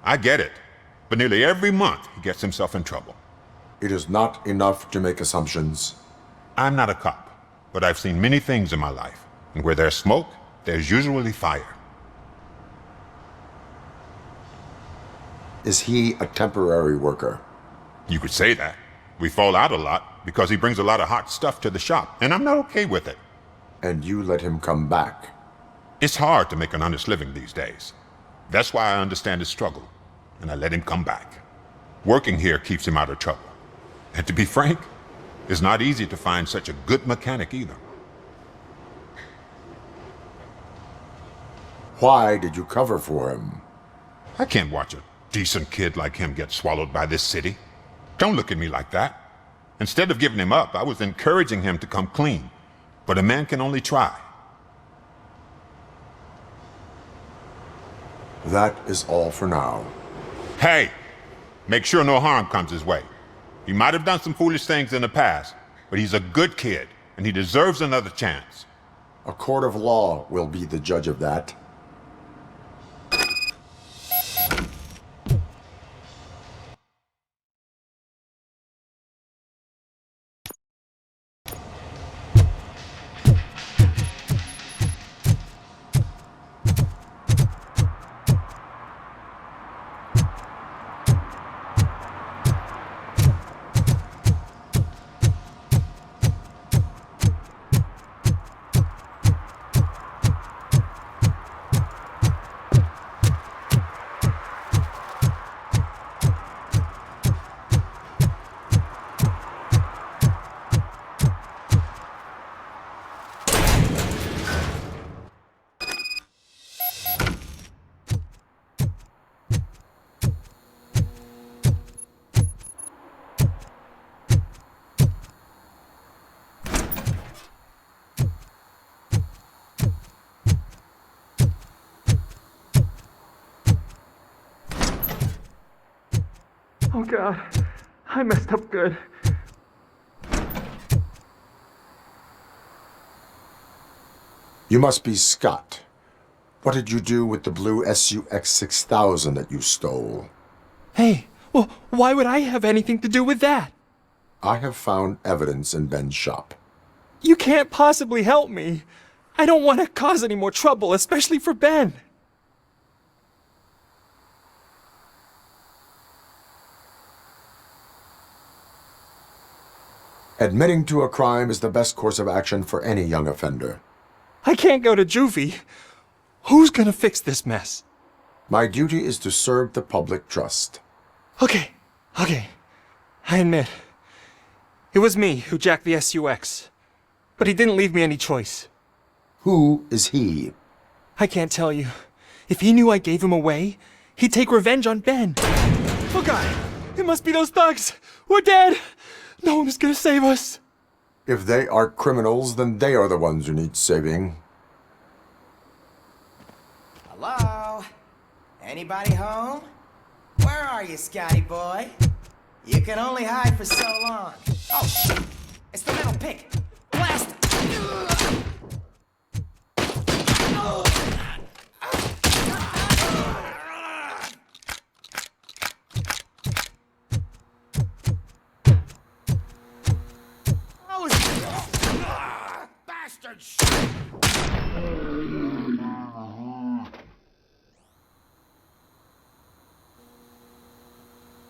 I get it. But nearly every month, he gets himself in trouble. It is not enough to make assumptions. I'm not a cop, but I've seen many things in my life. And where there's smoke, there's usually fire. Is he a temporary worker? You could say that. We fall out a lot because he brings a lot of hot stuff to the shop, and I'm not okay with it. And you let him come back? It's hard to make an honest living these days. That's why I understand his struggle, and I let him come back. Working here keeps him out of trouble. And to be frank, it's not easy to find such a good mechanic either. Why did you cover for him? I can't watch a decent kid like him get swallowed by this city. Don't look at me like that. Instead of giving him up, I was encouraging him to come clean. But a man can only try. That is all for now. Hey, make sure no harm comes his way. He might have done some foolish things in the past, but he's a good kid, and he deserves another chance. A court of law will be the judge of that. Oh God, I messed up good. You must be Scott. What did you do with the blue SUX 6000 that you stole? Hey, well, why would I have anything to do with that? I have found evidence in Ben's shop. You can't possibly help me. I don't want to cause any more trouble, especially for Ben. Admitting to a crime is the best course of action for any young offender. I can't go to juvie. Who's gonna fix this mess? My duty is to serve the public trust. Okay. I admit. It was me who jacked the SUX. But he didn't leave me any choice. Who is he? I can't tell you. If he knew I gave him away, he'd take revenge on Ben. Oh God! It must be those thugs! We're dead! No one is gonna save us! If they are criminals, then they are the ones who need saving. Hello? Anybody home? Where are you, Scotty boy? You can only hide for so long. Oh, shit! It's the metal pick! Blast it! Bastard!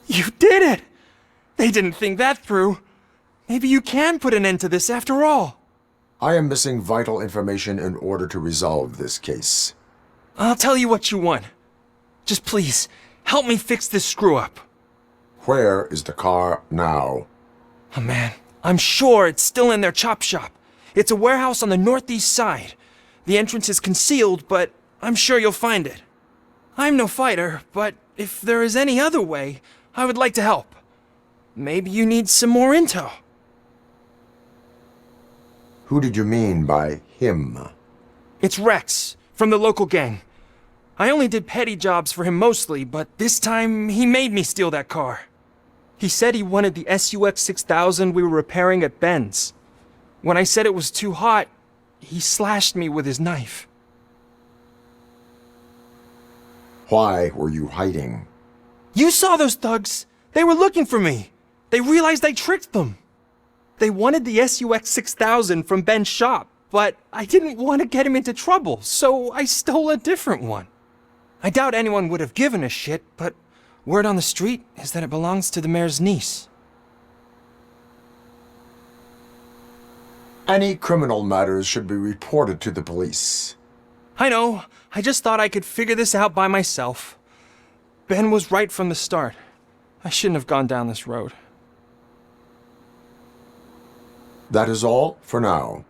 You did it! They didn't think that through. Maybe you can put an end to this after all. I am missing vital information in order to resolve this case. I'll tell you what you want. Just please, help me fix this screw-up. Where is the car now? Oh man, I'm sure it's still in their chop shop. It's a warehouse on the northeast side. The entrance is concealed, but I'm sure you'll find it. I'm no fighter, but if there is any other way, I would like to help. Maybe you need some more intel. Who did you mean by him? It's Rex, from the local gang. I only did petty jobs for him mostly, but this time he made me steal that car. He said he wanted the SUX 6000 we were repairing at Ben's. When I said it was too hot, he slashed me with his knife. Why were you hiding? You saw those thugs! They were looking for me! They realized I tricked them! They wanted the SUX 6000 from Ben's shop, but I didn't want to get him into trouble, so I stole a different one. I doubt anyone would have given a shit, but word on the street is that it belongs to the mayor's niece. Any criminal matters should be reported to the police. I know. I just thought I could figure this out by myself. Ben was right from the start. I shouldn't have gone down this road. That is all for now.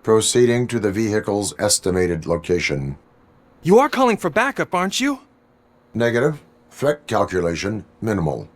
Proceeding to the vehicle's estimated location. You are calling for backup, aren't you? Negative. Threat calculation minimal.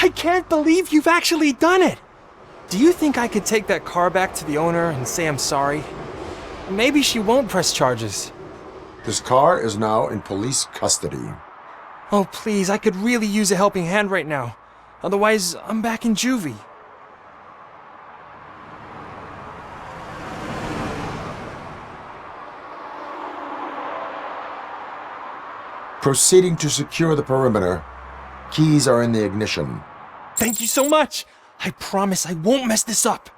I can't believe you've actually done it! Do you think I could take that car back to the owner and say I'm sorry? Maybe she won't press charges. This car is now in police custody. Oh, please, I could really use a helping hand right now. Otherwise, I'm back in juvie. Proceeding to secure the perimeter. Keys are in the ignition. Thank you so much! I promise I won't mess this up.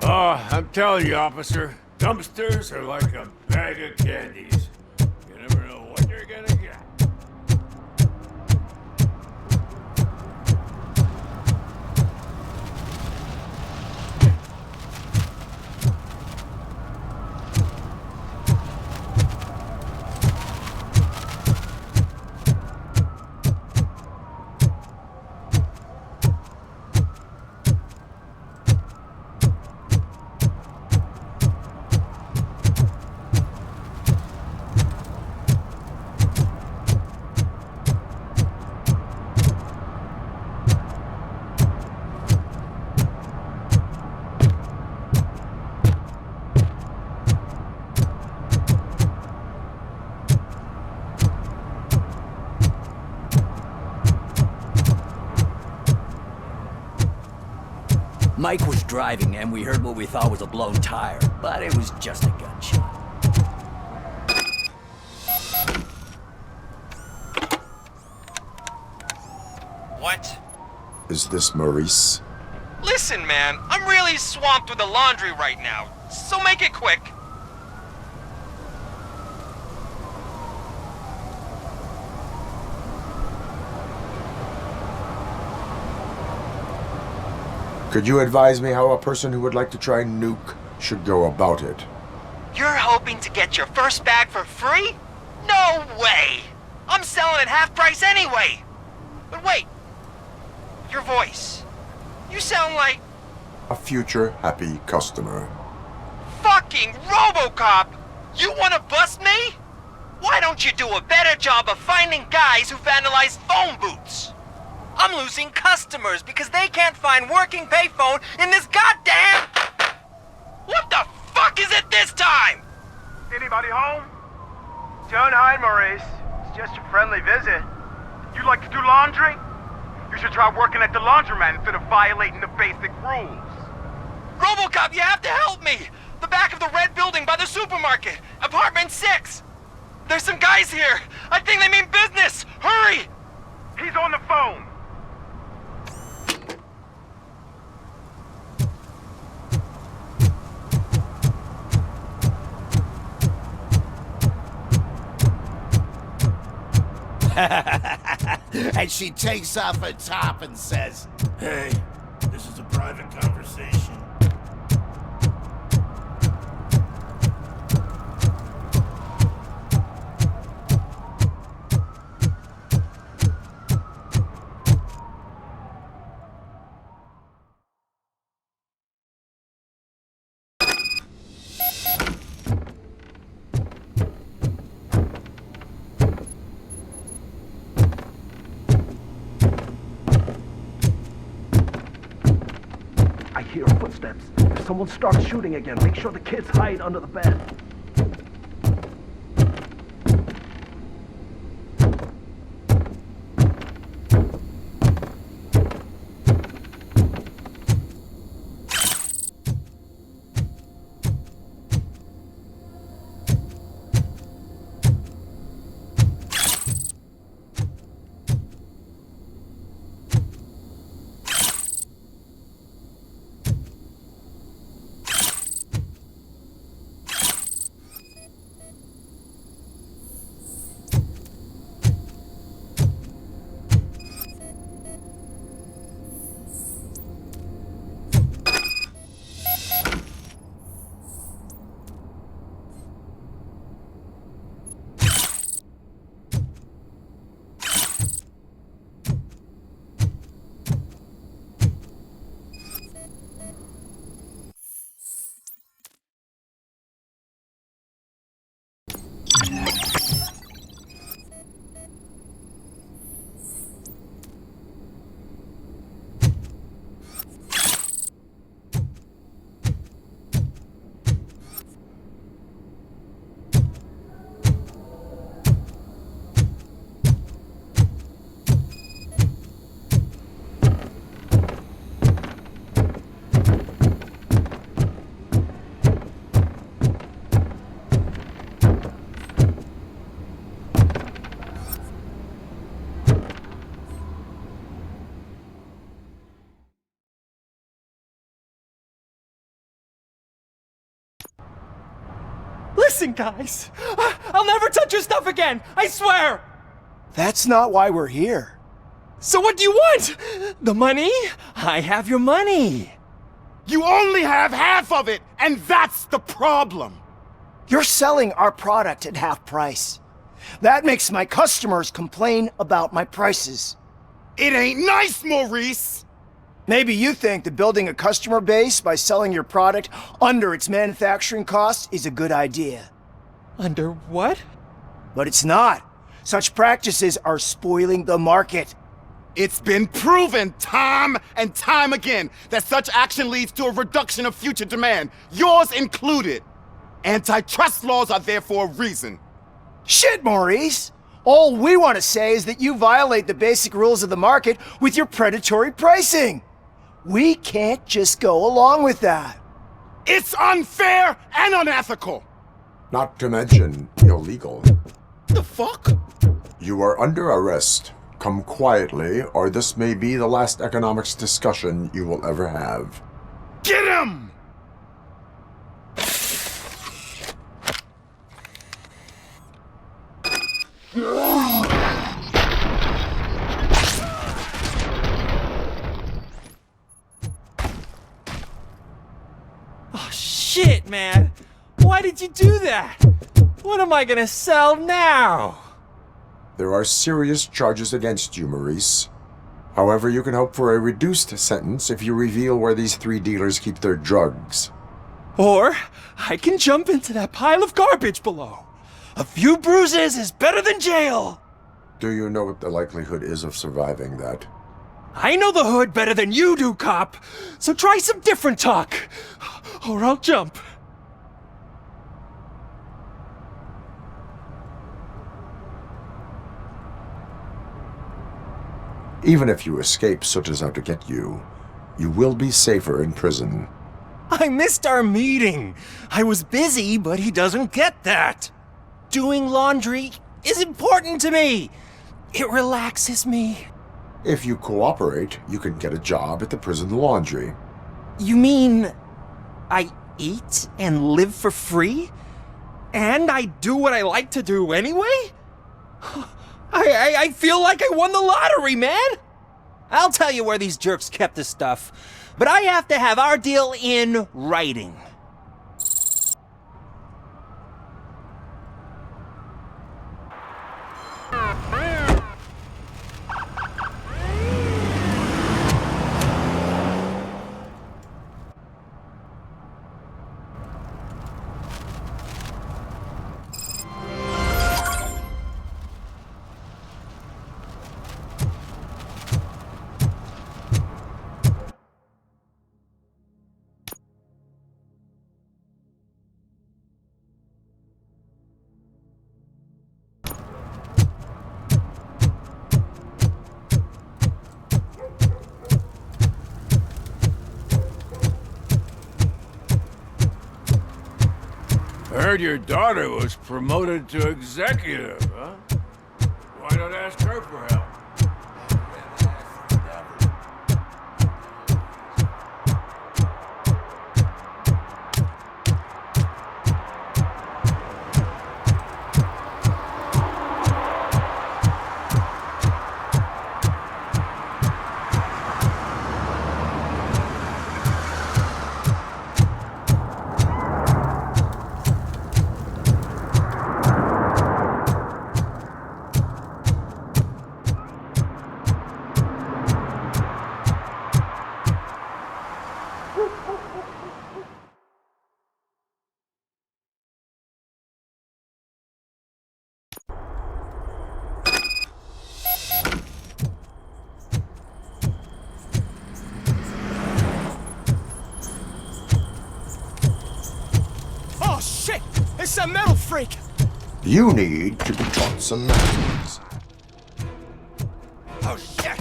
Oh, I'm telling you, officer, dumpsters are like a bag of candies. You never know what you're gonna get. Mike was driving and we heard what we thought was a blown tire, but it was just a gunshot. What? Is this Maurice? Listen, man, I'm really swamped with the laundry right now, so make it quick. Could you advise me how a person who would like to try nuke should go about it? You're hoping to get your first bag for free? No way! I'm selling at half price anyway! But wait, your voice. You sound like... A future happy customer. fucking RoboCop! You wanna bust me? Why don't you do a better job of finding guys who vandalize phone booths? I'm losing customers because they can't find working payphone in this goddamn... What the fuck is it this time? Anybody home? Don't hide, Maurice. It's just a friendly visit. You like to do laundry? You should try working at the laundromat instead of violating the basic rules. RoboCop, you have to help me! The back of the red building by the supermarket, apartment 6. There's some guys here. I think they mean business. Hurry! He's on the phone. And she takes off her top and says, Hey, this is a private conversation. hear footsteps. If someone starts shooting again, make sure the kids hide under the bed. Listen, guys! I'll never touch your stuff again! I swear! That's not why we're here. So what do you want? The money? I have your money. You only have half of it, and that's the problem! You're selling our product at half price. That makes my customers complain about my prices. It ain't nice, Maurice! Maybe you think that building a customer base by selling your product under its manufacturing cost is a good idea. Under what? But it's not. Such practices are spoiling the market. It's been proven time and time again that such action leads to a reduction of future demand, yours included. Antitrust laws are there for a reason. Shit, Maurice! All we want to say is that you violate the basic rules of the market with your predatory pricing. We can't just go along with that. It's unfair and unethical! Not to mention illegal. The fuck? You are under arrest. Come quietly, or this may be the last economics discussion you will ever have. Get him! Oh, shit, man! Why did you do that? What am I gonna sell now? There are serious charges against you, Maurice. However, you can hope for a reduced sentence if you reveal where these 3 dealers keep their drugs. Or I can jump into that pile of garbage below. A few bruises is better than jail. Do you know what the likelihood is of surviving that? I know the hood better than you do, cop. So try some different talk, or I'll jump. Even if you escape Soot is out to get you, you will be safer in prison. I missed our meeting. I was busy, but he doesn't get that. Doing laundry is important to me. It relaxes me. If you cooperate, you can get a job at the prison laundry. You mean I eat and live for free? And I do what I like to do anyway? I feel like I won the lottery, man! I'll tell you where these jerks kept the stuff, but I have to have our deal in writing. heard your daughter was promoted to executive, huh? Why not ask her for help? Oh shit! It's a metal freak! You need to be taught some manners. Oh shit!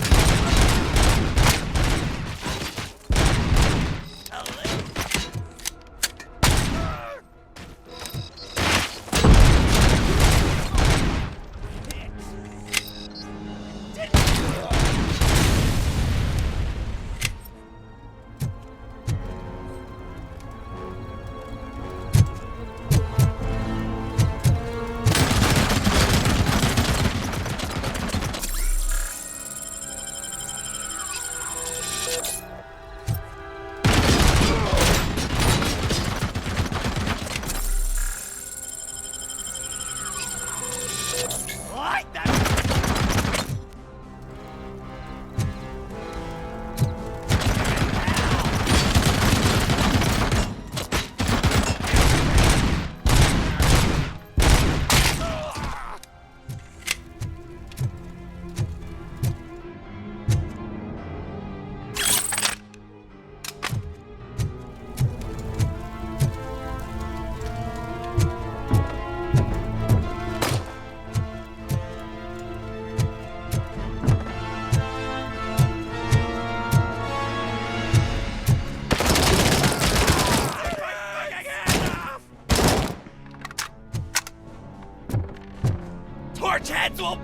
Torch heads will...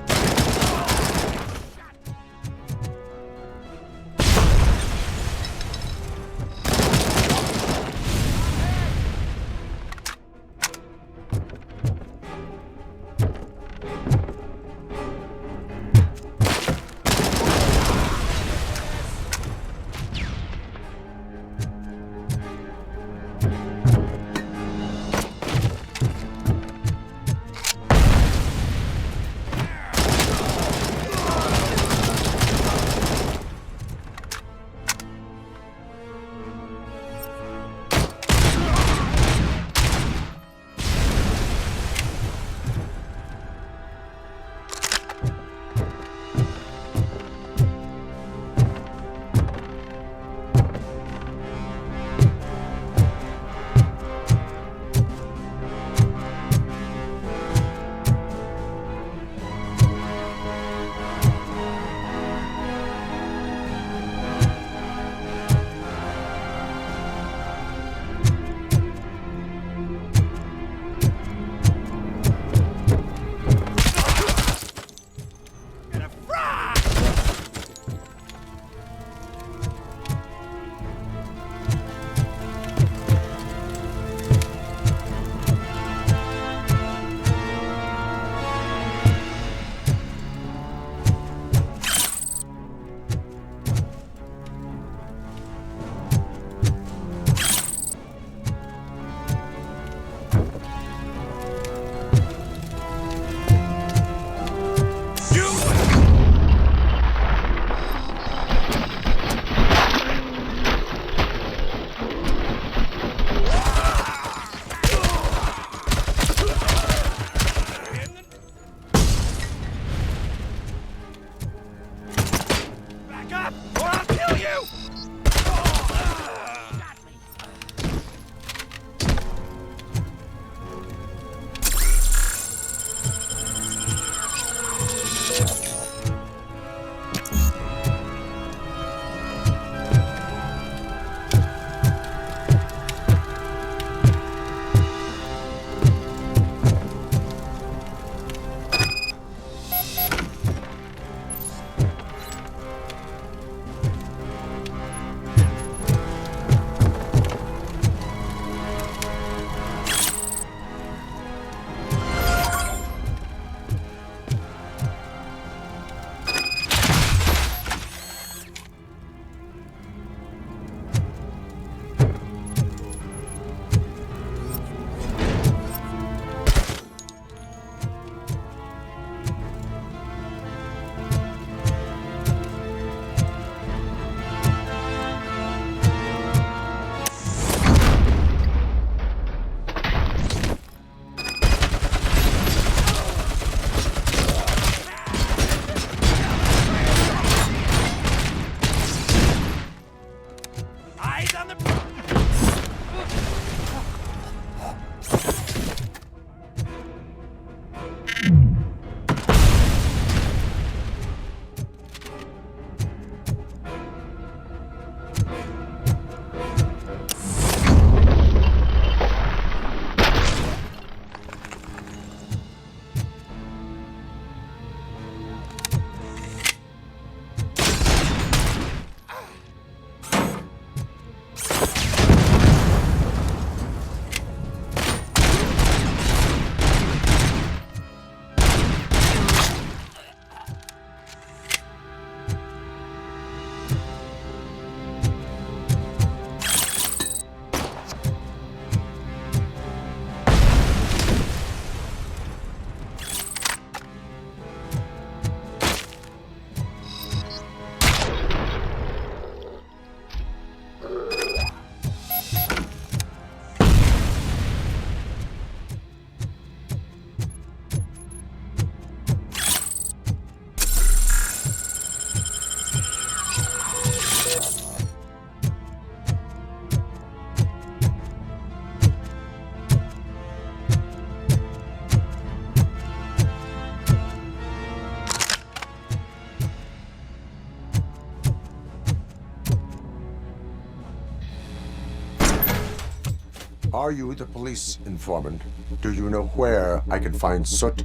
Are you the police informant? Do you know where I can find Soot?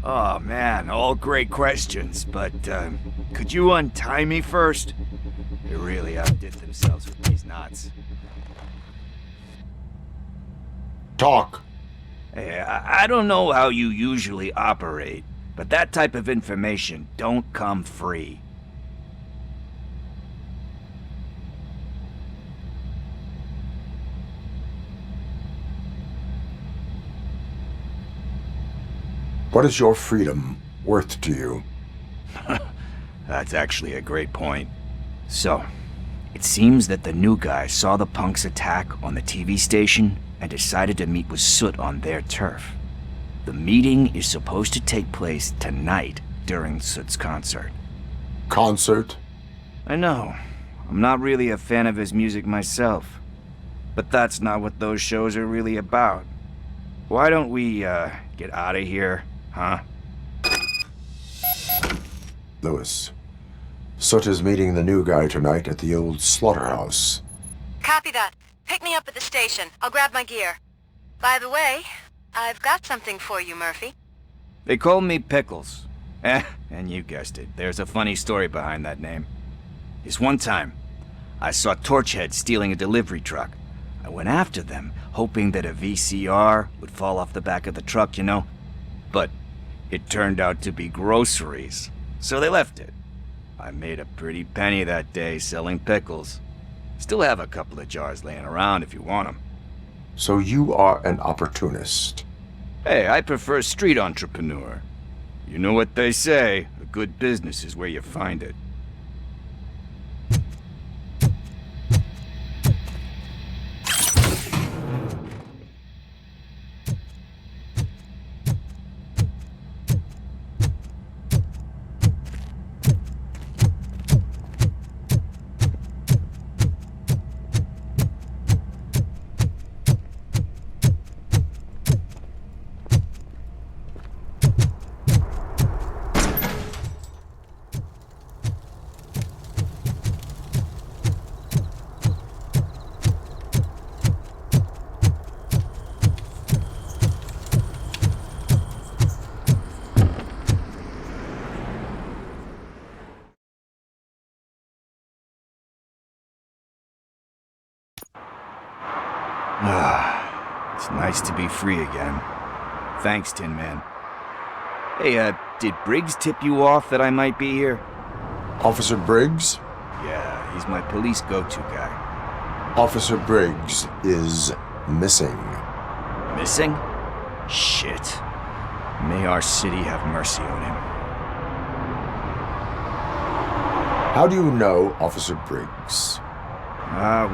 Oh man, all great questions, but could you untie me first? They really outdid themselves with these knots. Talk. Hey, I don't know how you usually operate, but that type of information don't come free. What is your freedom worth to you? That's actually a great point. So, it seems that the new guy saw the punks' attack on the TV station and decided to meet with Soot on their turf. The meeting is supposed to take place tonight during Soot's concert. Concert? I know. I'm not really a fan of his music myself. But that's not what those shows are really about. Why don't we, get out of here, huh? Lewis, Soot is meeting the new guy tonight at the old slaughterhouse. Copy that. Pick me up at the station. I'll grab my gear. By the way, I've got something for you, Murphy. They call me Pickles. And you guessed it, there's a funny story behind that name. This one time, I saw Torchhead stealing a delivery truck. I went after them, hoping that a VCR would fall off the back of the truck, you know? But it turned out to be groceries, so they left it. I made a pretty penny that day selling pickles. Still have a couple of jars laying around if you want them. So you are an opportunist. Hey, I prefer street entrepreneur. You know what they say, a good business is where you find it. It's nice to be free again. Thanks, Tin Man. Hey, did Briggs tip you off that I might be here? Officer Briggs? Yeah, he's my police go-to guy. Officer Briggs is missing. Missing? Shit. May our city have mercy on him. How do you know Officer Briggs?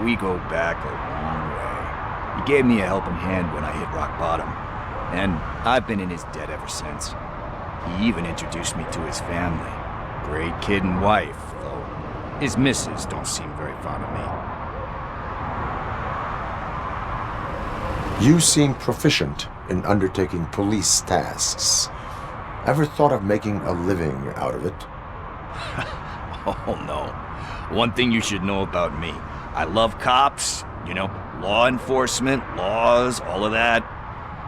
We go back a long way. He gave me a helping hand when I hit rock bottom, and I've been in his debt ever since. He even introduced me to his family. Great kid and wife, though his missus don't seem very fond of me. You seem proficient in undertaking police tasks. Ever thought of making a living out of it? Oh no. One thing you should know about me. I love cops, you know, law enforcement, laws, all of that.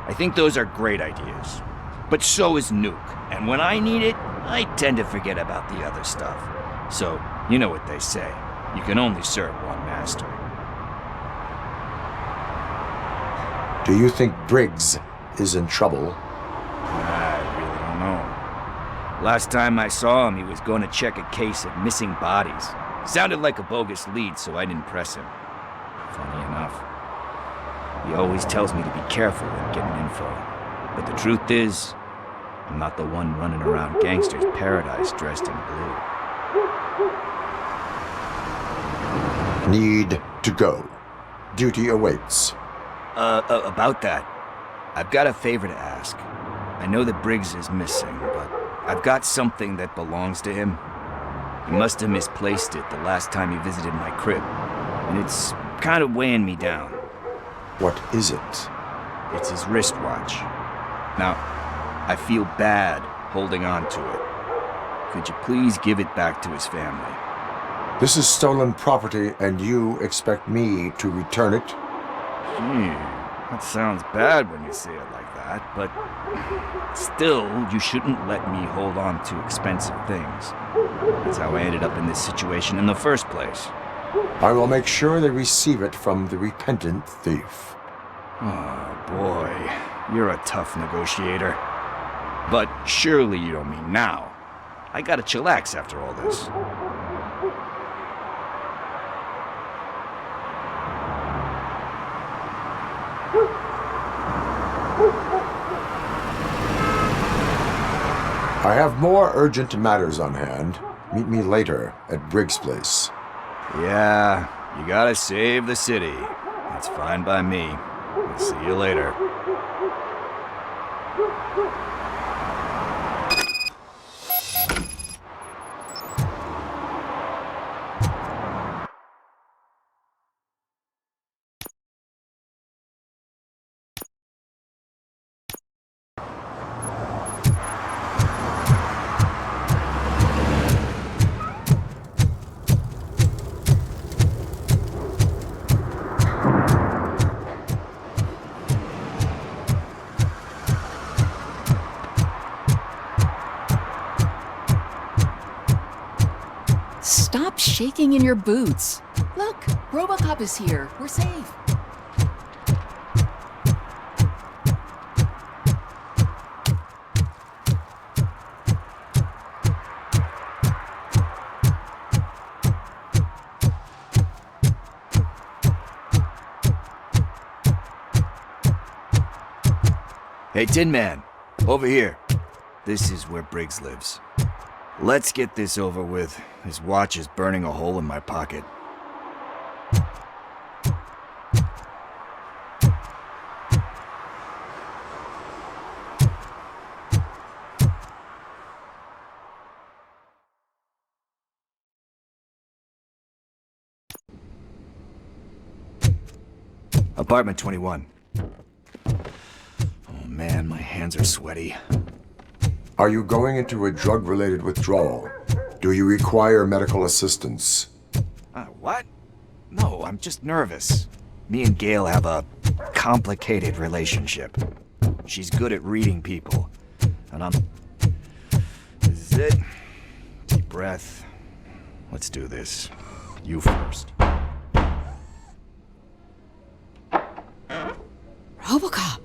I think those are great ideas. But so is Nuke, and when I need it, I tend to forget about the other stuff. So, you know what they say. You can only serve one master. Do you think Briggs is in trouble? I really don't know. Last time I saw him, he was going to check a case of missing bodies. Sounded like a bogus lead, so I didn't press him. Funny enough. He always tells me to be careful when getting info. But the truth is, I'm not the one running around Gangster's Paradise dressed in blue. Need to go. Duty awaits. About that, I've got a favor to ask. I know that Briggs is missing, but I've got something that belongs to him. He must have misplaced it the last time he visited my crib, and it's kind of weighing me down. What is it? It's his wristwatch. Now, I feel bad holding on to it. Could you please give it back to his family? This is stolen property, and you expect me to return it? Gee, that sounds bad when you say it like that, but still, you shouldn't let me hold on to expensive things. That's how I ended up in this situation in the first place. I will make sure they receive it from the repentant thief. Oh boy, you're a tough negotiator. But surely you don't mean now. I gotta chillax after all this. I have more urgent matters on hand. Meet me later at Briggs' place. Yeah, you gotta save the city. That's fine by me. I'll see you later. Stop shaking in your boots. Look, RoboCop is here. We're safe. Hey, Tin Man, over here. This is where Briggs lives. Let's get this over with. His watch is burning a hole in my pocket. Apartment 21. Oh man, my hands are sweaty. Are you going into a drug-related withdrawal? Do you require medical assistance? What? No, I'm just nervous. Me and Gail have a complicated relationship. She's good at reading people. And I'm... This is it. Deep breath. Let's do this. You first. RoboCop!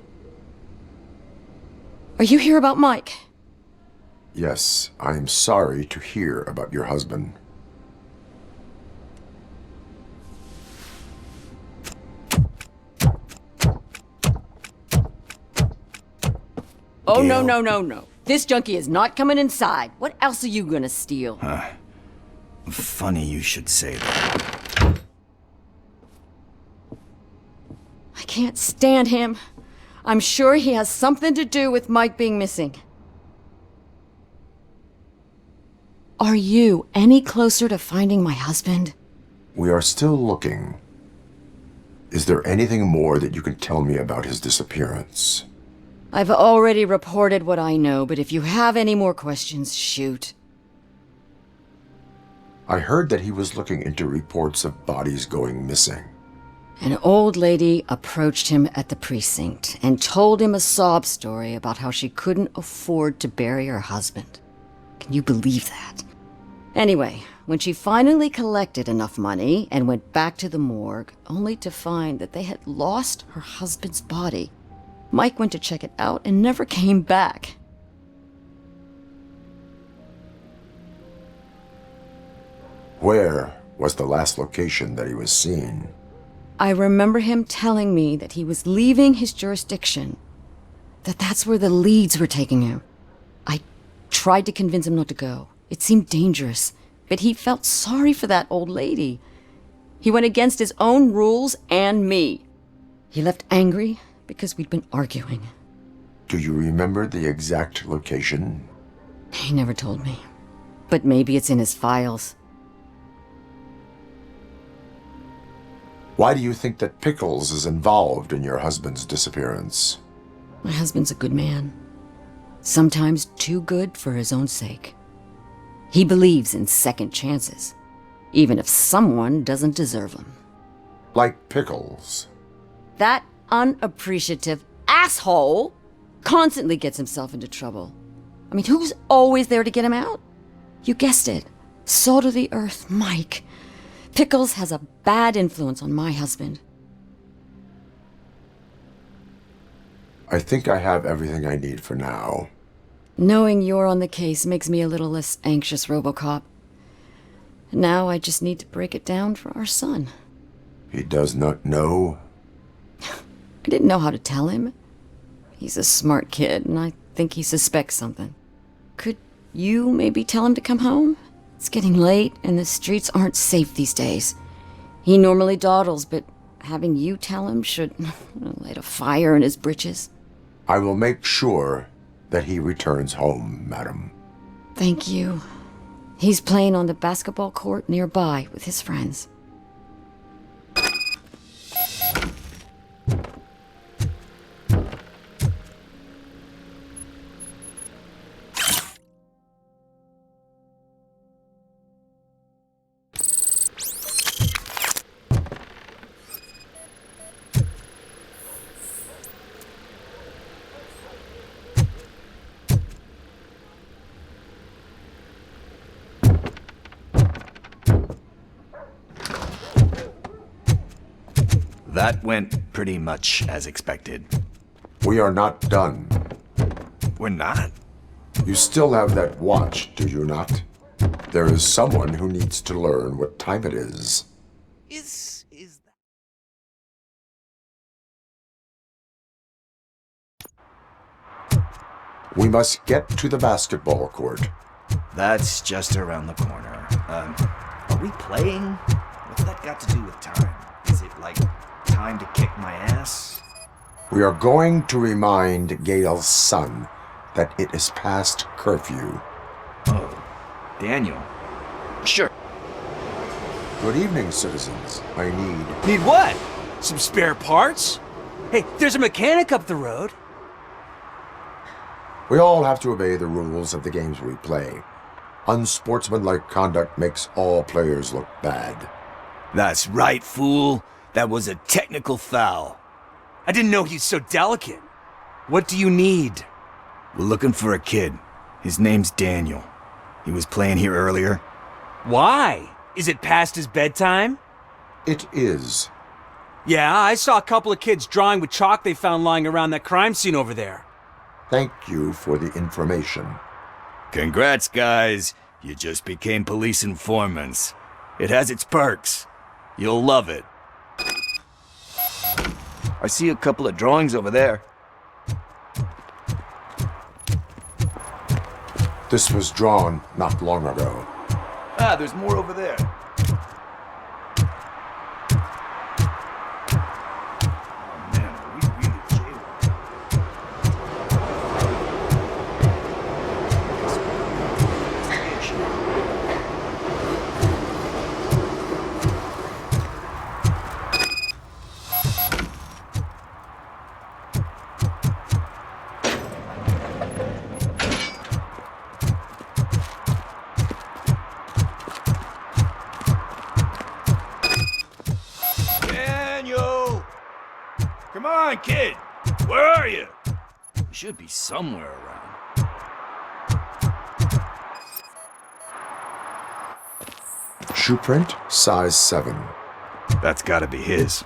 Are you here about Mike? Yes, I am sorry to hear about your husband. Oh, no, no, no, no. This junkie is not coming inside. What else are you gonna steal? Funny you should say that. I can't stand him. I'm sure he has something to do with Mike being missing. Are you any closer to finding my husband? We are still looking. Is there anything more that you can tell me about his disappearance? I've already reported what I know, but if you have any more questions, shoot. I heard that he was looking into reports of bodies going missing. An old lady approached him at the precinct and told him a sob story about how she couldn't afford to bury her husband. Can you believe that? Anyway, when she finally collected enough money and went back to the morgue, only to find that they had lost her husband's body, Mike went to check it out and never came back. Where was the last location that he was seen? I remember him telling me that he was leaving his jurisdiction, that that's where the leads were taking him. I tried to convince him not to go. It seemed dangerous, but he felt sorry for that old lady. He went against his own rules and me. He left angry because we'd been arguing. Do you remember the exact location? He never told me, but maybe it's in his files. Why do you think that Pickles is involved in your husband's disappearance? My husband's a good man. Sometimes too good for his own sake. He believes in second chances, even if someone doesn't deserve them. Like Pickles. That unappreciative asshole constantly gets himself into trouble. I mean, who's always there to get him out? You guessed it. Salt of the earth, Mike. Pickles has a bad influence on my husband. I think I have everything I need for now. Knowing you're on the case makes me a little less anxious, RoboCop. Now I just need to break it down for our son. He does not know? I didn't know how to tell him. He's a smart kid, and I think he suspects something. Could you maybe tell him to come home? It's getting late, and the streets aren't safe these days. He normally dawdles, but having you tell him should light a fire in his britches. I will make sure that he returns home, madam. Thank you. He's playing on the basketball court nearby with his friends. That went pretty much as expected. We are not done. We're not? You still have that watch, do you not? There is someone who needs to learn what time it is. Is We must get to the basketball court. That's just around the corner. Are we playing? What's that got to do with time? Is it like time to kick my ass? We are going to remind Gail's son that it is past curfew. Oh, Daniel. Sure. Good evening, citizens. I need... Need what? Some spare parts? Hey, there's a mechanic up the road. We all have to obey the rules of the games we play. Unsportsmanlike conduct makes all players look bad. That's right, fool. That was a technical foul. I didn't know he's so delicate. What do you need? We're looking for a kid. His name's Daniel. He was playing here earlier. Why? Is it past his bedtime? It is. Yeah, I saw a couple of kids drawing with chalk they found lying around that crime scene over there. Thank you for the information. Congrats, guys. You just became police informants. It has its perks. You'll love it. I see a couple of drawings over there. This was drawn not long ago. Ah, there's more over there. Come on, kid! Where are you? You should be somewhere around. Shoe print, size 7. That's gotta be his.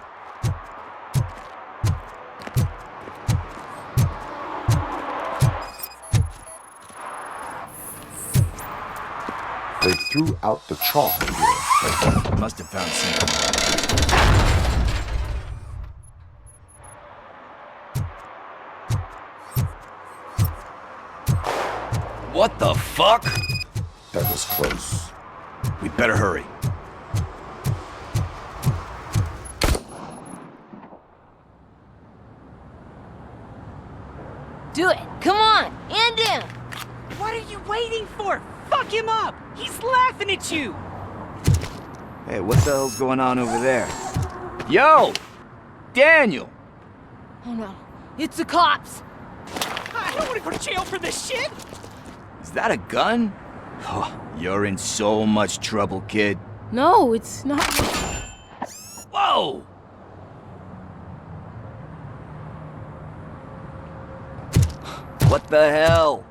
They threw out the chalk here. Must have found something. What the fuck? That was close. We better hurry. Do it! Come on! And in! What are you waiting for? Fuck him up! He's laughing at you! Hey, what the hell's going on over there? Yo! Daniel! Oh no, it's the cops! I don't want to go to jail for this shit! Is that a gun? Oh, you're in so much trouble, kid. No, it's not. Whoa! What the hell?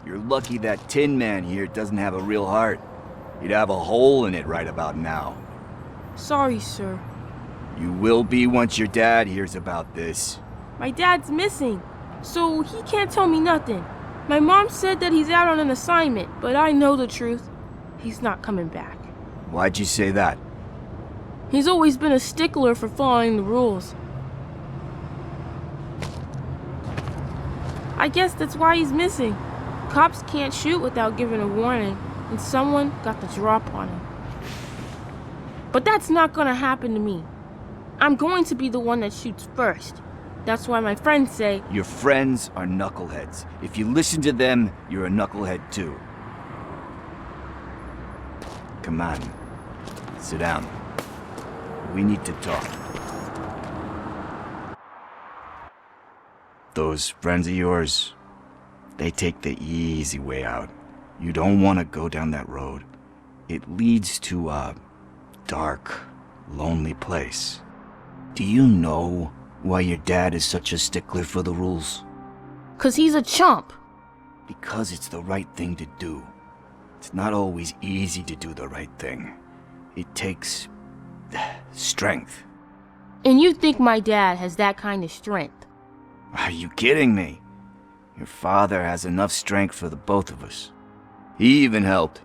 You're lucky that Tin Man here doesn't have a real heart. He'd have a hole in it right about now. Sorry, sir. You will be once your dad hears about this. My dad's missing, so he can't tell me nothing. My mom said that he's out on an assignment, but I know the truth. He's not coming back. Why'd you say that? He's always been a stickler for following the rules. I guess that's why he's missing. Cops can't shoot without giving a warning, and someone got the drop on him. But that's not gonna happen to me. I'm going to be the one that shoots first. That's why my friends say... Your friends are knuckleheads. If you listen to them, you're a knucklehead too. Come on. Sit down. We need to talk. Those friends of yours, they take the easy way out. You don't want to go down that road. It leads to a dark, lonely place. Do you know why your dad is such a stickler for the rules? 'Cause he's a chump. Because it's the right thing to do. It's not always easy to do the right thing. It takes strength. And you think my dad has that kind of strength? Are you kidding me? Your father has enough strength for the both of us. He even helped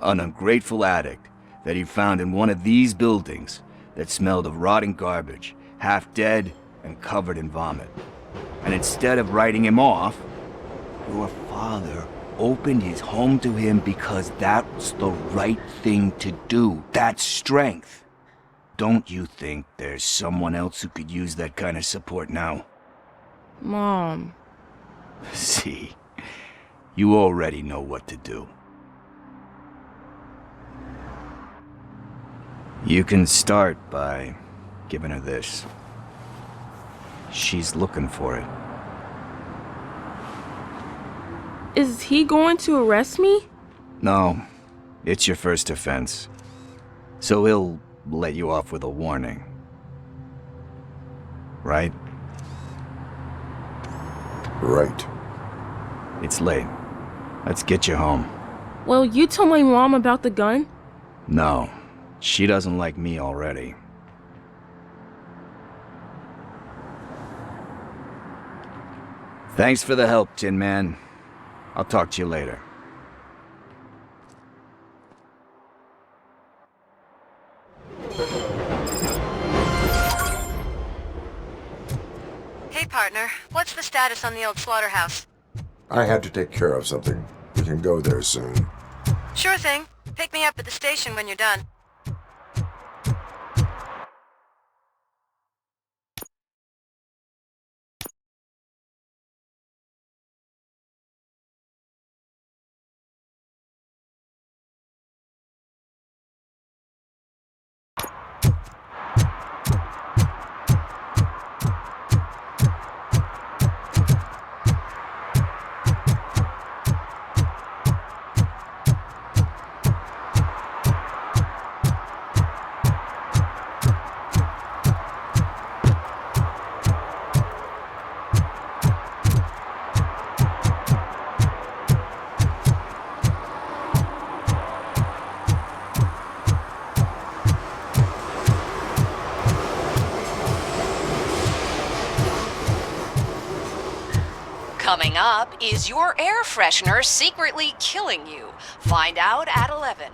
an ungrateful addict that he found in one of these buildings that smelled of rotting garbage, half dead and covered in vomit. And instead of writing him off, your father opened his home to him because that's the right thing to do. That's strength. Don't you think there's someone else who could use that kind of support now? Mom. See, you already know what to do. You can start by giving her this. She's looking for it. Is he going to arrest me? No, it's your first offense. So he'll let you off with a warning. Right? Right. It's late. Let's get you home. Well, you tell my mom about the gun? No, she doesn't like me already. Thanks for the help, Tin Man. I'll talk to you later. Hey, partner. What's the status on the old slaughterhouse? I had to take care of something. We can go there soon. Sure thing. Pick me up at the station when you're done. Coming up, is your air freshener secretly killing you? Find out at 11.